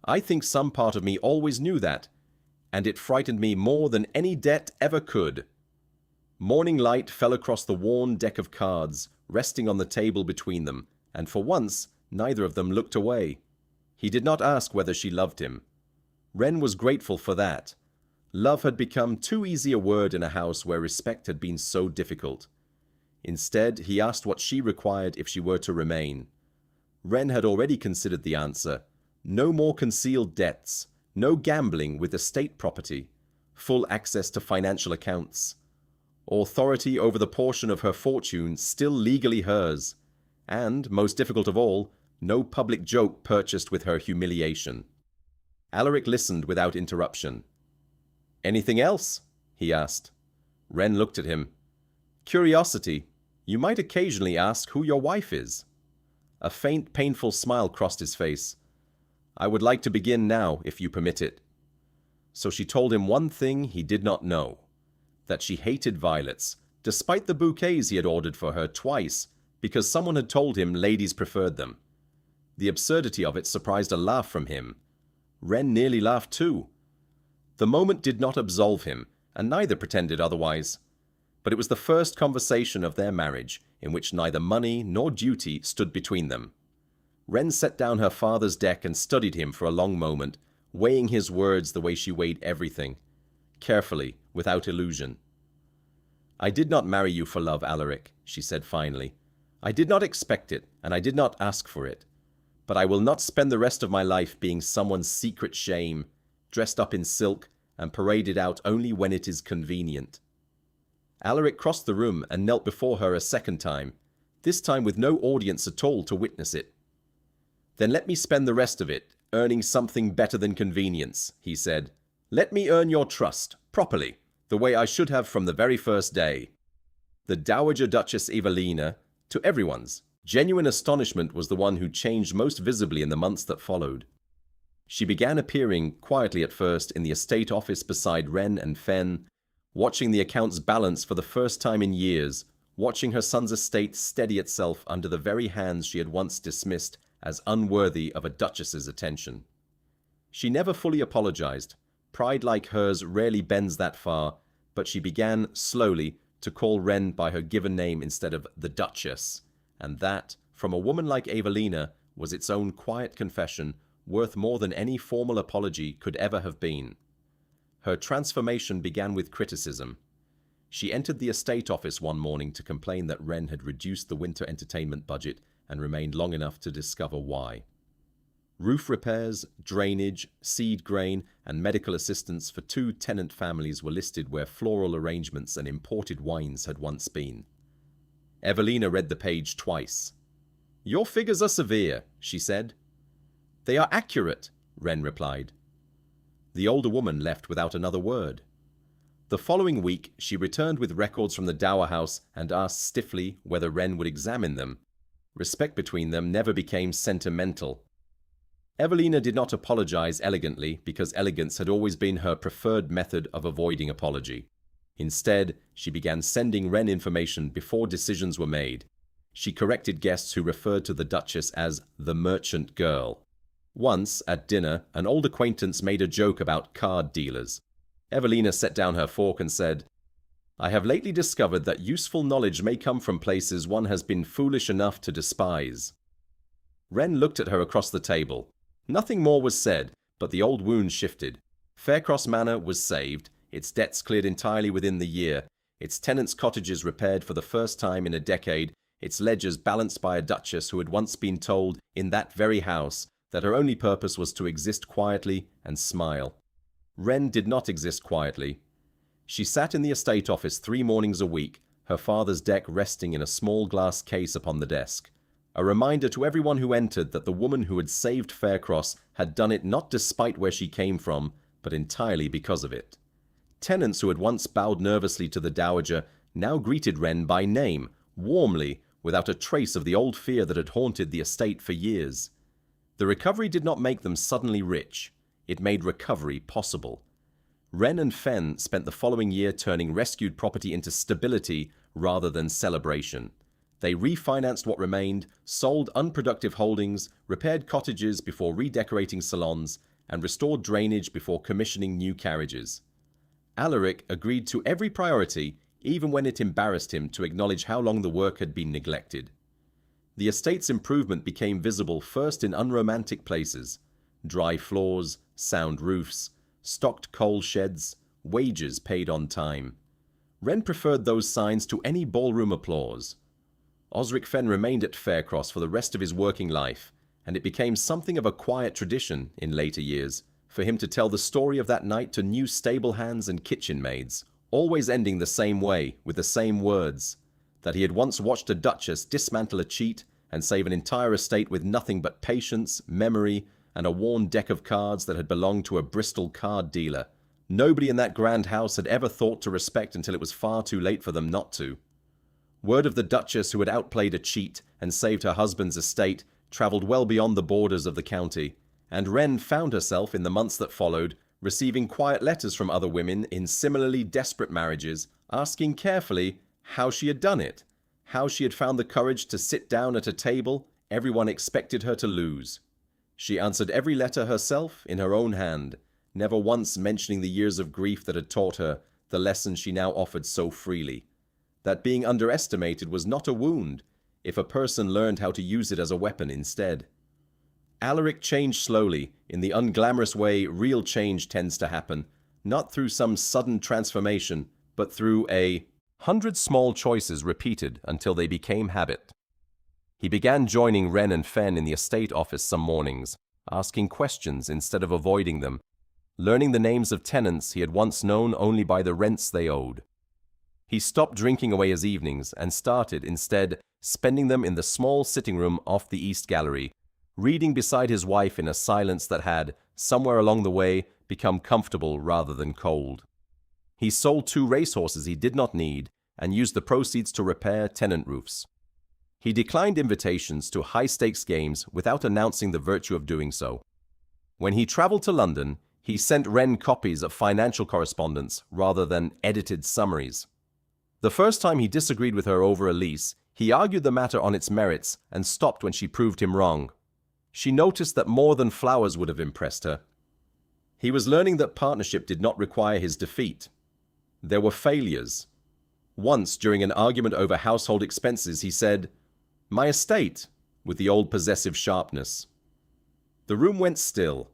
I think some part of me always knew that, and it frightened me more than any debt ever could." Morning light fell across the worn deck of cards, resting on the table between them, and for once neither of them looked away. He did not ask whether she loved him. Wren was grateful for that. Love had become too easy a word in a house where respect had been so difficult. Instead, he asked what she required if she were to remain. Wren had already considered the answer. No more concealed debts, no gambling with estate property, full access to financial accounts, authority over the portion of her fortune still legally hers, and, most difficult of all, no public joke purchased with her humiliation. Alaric listened without interruption. "Anything else?" he asked. Wren looked at him. "Curiosity. You might occasionally ask who your wife is." A faint, painful smile crossed his face. "I would like to begin now, if you permit it." So she told him one thing he did not know. That she hated violets, despite the bouquets he had ordered for her twice, because someone had told him ladies preferred them. The absurdity of it surprised a laugh from him. Wren nearly laughed too. The moment did not absolve him, and neither pretended otherwise. But it was the first conversation of their marriage in which neither money nor duty stood between them. Wren set down her father's deck and studied him for a long moment, weighing his words the way she weighed everything, carefully, without illusion. "I did not marry you for love, Alaric," she said finally. "I did not expect it, and I did not ask for it. But I will not spend the rest of my life being someone's secret shame, dressed up in silk and paraded out only when it is convenient." Alaric crossed the room and knelt before her a second time, this time with no audience at all to witness it. "Then let me spend the rest of it, earning something better than convenience," he said. "Let me earn your trust, properly, the way I should have from the very first day." The Dowager Duchess Evelina, to everyone's genuine astonishment, was the one who changed most visibly in the months that followed. She began appearing, quietly at first, in the estate office beside Wren and Fenn, watching the accounts balance for the first time in years, watching her son's estate steady itself under the very hands she had once dismissed as unworthy of a duchess's attention. She never fully apologized. Pride like hers rarely bends that far, but she began, slowly, to call Wren by her given name instead of the Duchess, and that, from a woman like Evelina, was its own quiet confession, worth more than any formal apology could ever have been. Her transformation began with criticism. She entered the estate office one morning to complain that Wren had reduced the winter entertainment budget and remained long enough to discover why. Roof repairs, drainage, seed grain, and medical assistance for 2 tenant families were listed where floral arrangements and imported wines had once been. Evelina read the page twice. "Your figures are severe," she said. "They are accurate," Wren replied. The older woman left without another word. The following week, she returned with records from the Dower House and asked stiffly whether Wren would examine them. Respect between them never became sentimental. Evelina did not apologize elegantly because elegance had always been her preferred method of avoiding apology. Instead, she began sending Wren information before decisions were made. She corrected guests who referred to the Duchess as the merchant girl. Once, at dinner, an old acquaintance made a joke about card dealers. Evelina set down her fork and said, "I have lately discovered that useful knowledge may come from places one has been foolish enough to despise." Wren looked at her across the table. Nothing more was said, but the old wound shifted. Faircross Manor was saved, its debts cleared entirely within the year, its tenants' cottages repaired for the first time in a decade, its ledgers balanced by a duchess who had once been told, in that very house, that her only purpose was to exist quietly and smile. Wren did not exist quietly. She sat in the estate office 3 mornings a week, her father's deck resting in a small glass case upon the desk. A reminder to everyone who entered that the woman who had saved Faircross had done it not despite where she came from, but entirely because of it. Tenants who had once bowed nervously to the Dowager now greeted Wren by name, warmly, without a trace of the old fear that had haunted the estate for years. The recovery did not make them suddenly rich. It made recovery possible. Wren and Fenn spent the following year turning rescued property into stability rather than celebration. They refinanced what remained, sold unproductive holdings, repaired cottages before redecorating salons, and restored drainage before commissioning new carriages. Alaric agreed to every priority, even when it embarrassed him to acknowledge how long the work had been neglected. The estate's improvement became visible first in unromantic places: dry floors, sound roofs, stocked coal sheds, wages paid on time. Wren preferred those signs to any ballroom applause. Osric Fenn remained at Faircross for the rest of his working life, and it became something of a quiet tradition, in later years, for him to tell the story of that night to new stable hands and kitchen maids, always ending the same way, with the same words: that he had once watched a duchess dismantle a cheat and save an entire estate with nothing but patience, memory, and a worn deck of cards that had belonged to a Bristol card dealer. Nobody in that grand house had ever thought to respect until it was far too late for them not to. Word of the Duchess who had outplayed a cheat and saved her husband's estate travelled well beyond the borders of the county, and Wren found herself, in the months that followed, receiving quiet letters from other women in similarly desperate marriages, asking carefully how she had done it, how she had found the courage to sit down at a table everyone expected her to lose. She answered every letter herself in her own hand, never once mentioning the years of grief that had taught her the lesson she now offered so freely: that being underestimated was not a wound, if a person learned how to use it as a weapon instead. Alaric changed slowly, in the unglamorous way real change tends to happen, not through some sudden transformation, but through 100 small choices repeated until they became habit. He began joining Wren and Fenn in the estate office some mornings, asking questions instead of avoiding them, learning the names of tenants he had once known only by the rents they owed. He stopped drinking away his evenings and started, instead, spending them in the small sitting room off the East Gallery, reading beside his wife in a silence that had, somewhere along the way, become comfortable rather than cold. He sold 2 racehorses he did not need and used the proceeds to repair tenant roofs. He declined invitations to high-stakes games without announcing the virtue of doing so. When he traveled to London, he sent Wren copies of financial correspondence rather than edited summaries. The first time he disagreed with her over a lease, he argued the matter on its merits and stopped when she proved him wrong. She noticed that more than flowers would have impressed her. He was learning that partnership did not require his defeat. There were failures. Once, during an argument over household expenses, he said, "My estate," with the old possessive sharpness. The room went still.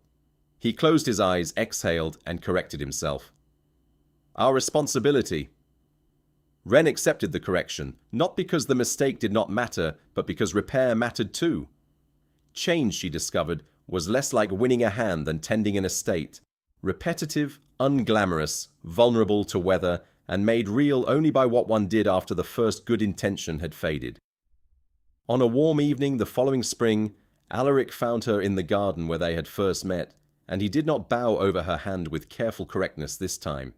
He closed his eyes, exhaled, and corrected himself. "Our responsibility." Wren accepted the correction, not because the mistake did not matter, but because repair mattered too. Change, she discovered, was less like winning a hand than tending an estate. Repetitive, unglamorous, vulnerable to weather, and made real only by what one did after the first good intention had faded. On a warm evening the following spring, Alaric found her in the garden where they had first met, and he did not bow over her hand with careful correctness this time.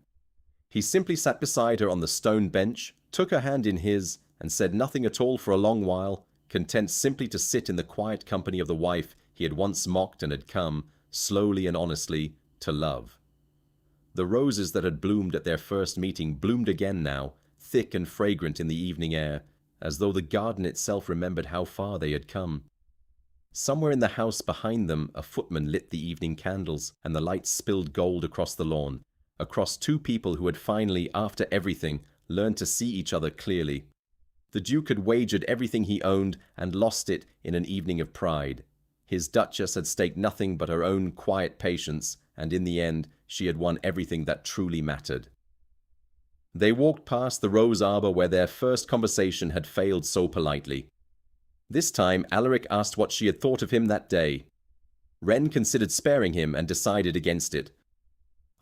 He simply sat beside her on the stone bench, took her hand in his, and said nothing at all for a long while, content simply to sit in the quiet company of the wife he had once mocked and had come, slowly and honestly, to love. The roses that had bloomed at their first meeting bloomed again now, thick and fragrant in the evening air, as though the garden itself remembered how far they had come. Somewhere in the house behind them a footman lit the evening candles, and the lights spilled gold across the lawn, across 2 people who had finally, after everything, learned to see each other clearly. The Duke had wagered everything he owned and lost it in an evening of pride. His Duchess had staked nothing but her own quiet patience, and in the end she had won everything that truly mattered. They walked past the rose arbor where their first conversation had failed so politely. This time Alaric asked what she had thought of him that day. Wren considered sparing him and decided against it.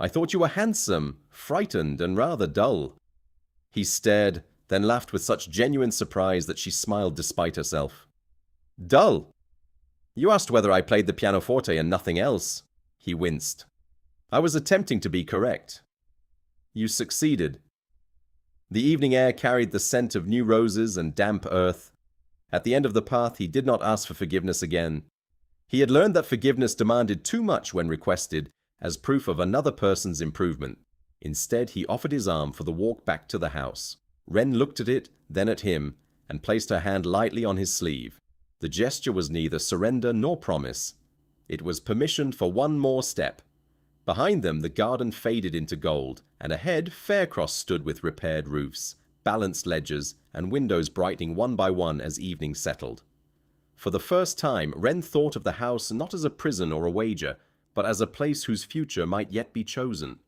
"I thought you were handsome, frightened, and rather dull." He stared, then laughed with such genuine surprise that she smiled despite herself. "Dull? You asked whether I played the pianoforte and nothing else." He winced. "I was attempting to be correct." "You succeeded." The evening air carried the scent of new roses and damp earth. At the end of the path he did not ask for forgiveness again. He had learned that forgiveness demanded too much when requested, as proof of another person's improvement. Instead, he offered his arm for the walk back to the house. Wren looked at it, then at him, and placed her hand lightly on his sleeve. The gesture was neither surrender nor promise. It was permission for one more step. Behind them, the garden faded into gold, and ahead, Faircross stood with repaired roofs, balanced ledges, and windows brightening one by one as evening settled. For the first time, Wren thought of the house not as a prison or a wager, but as a place whose future might yet be chosen.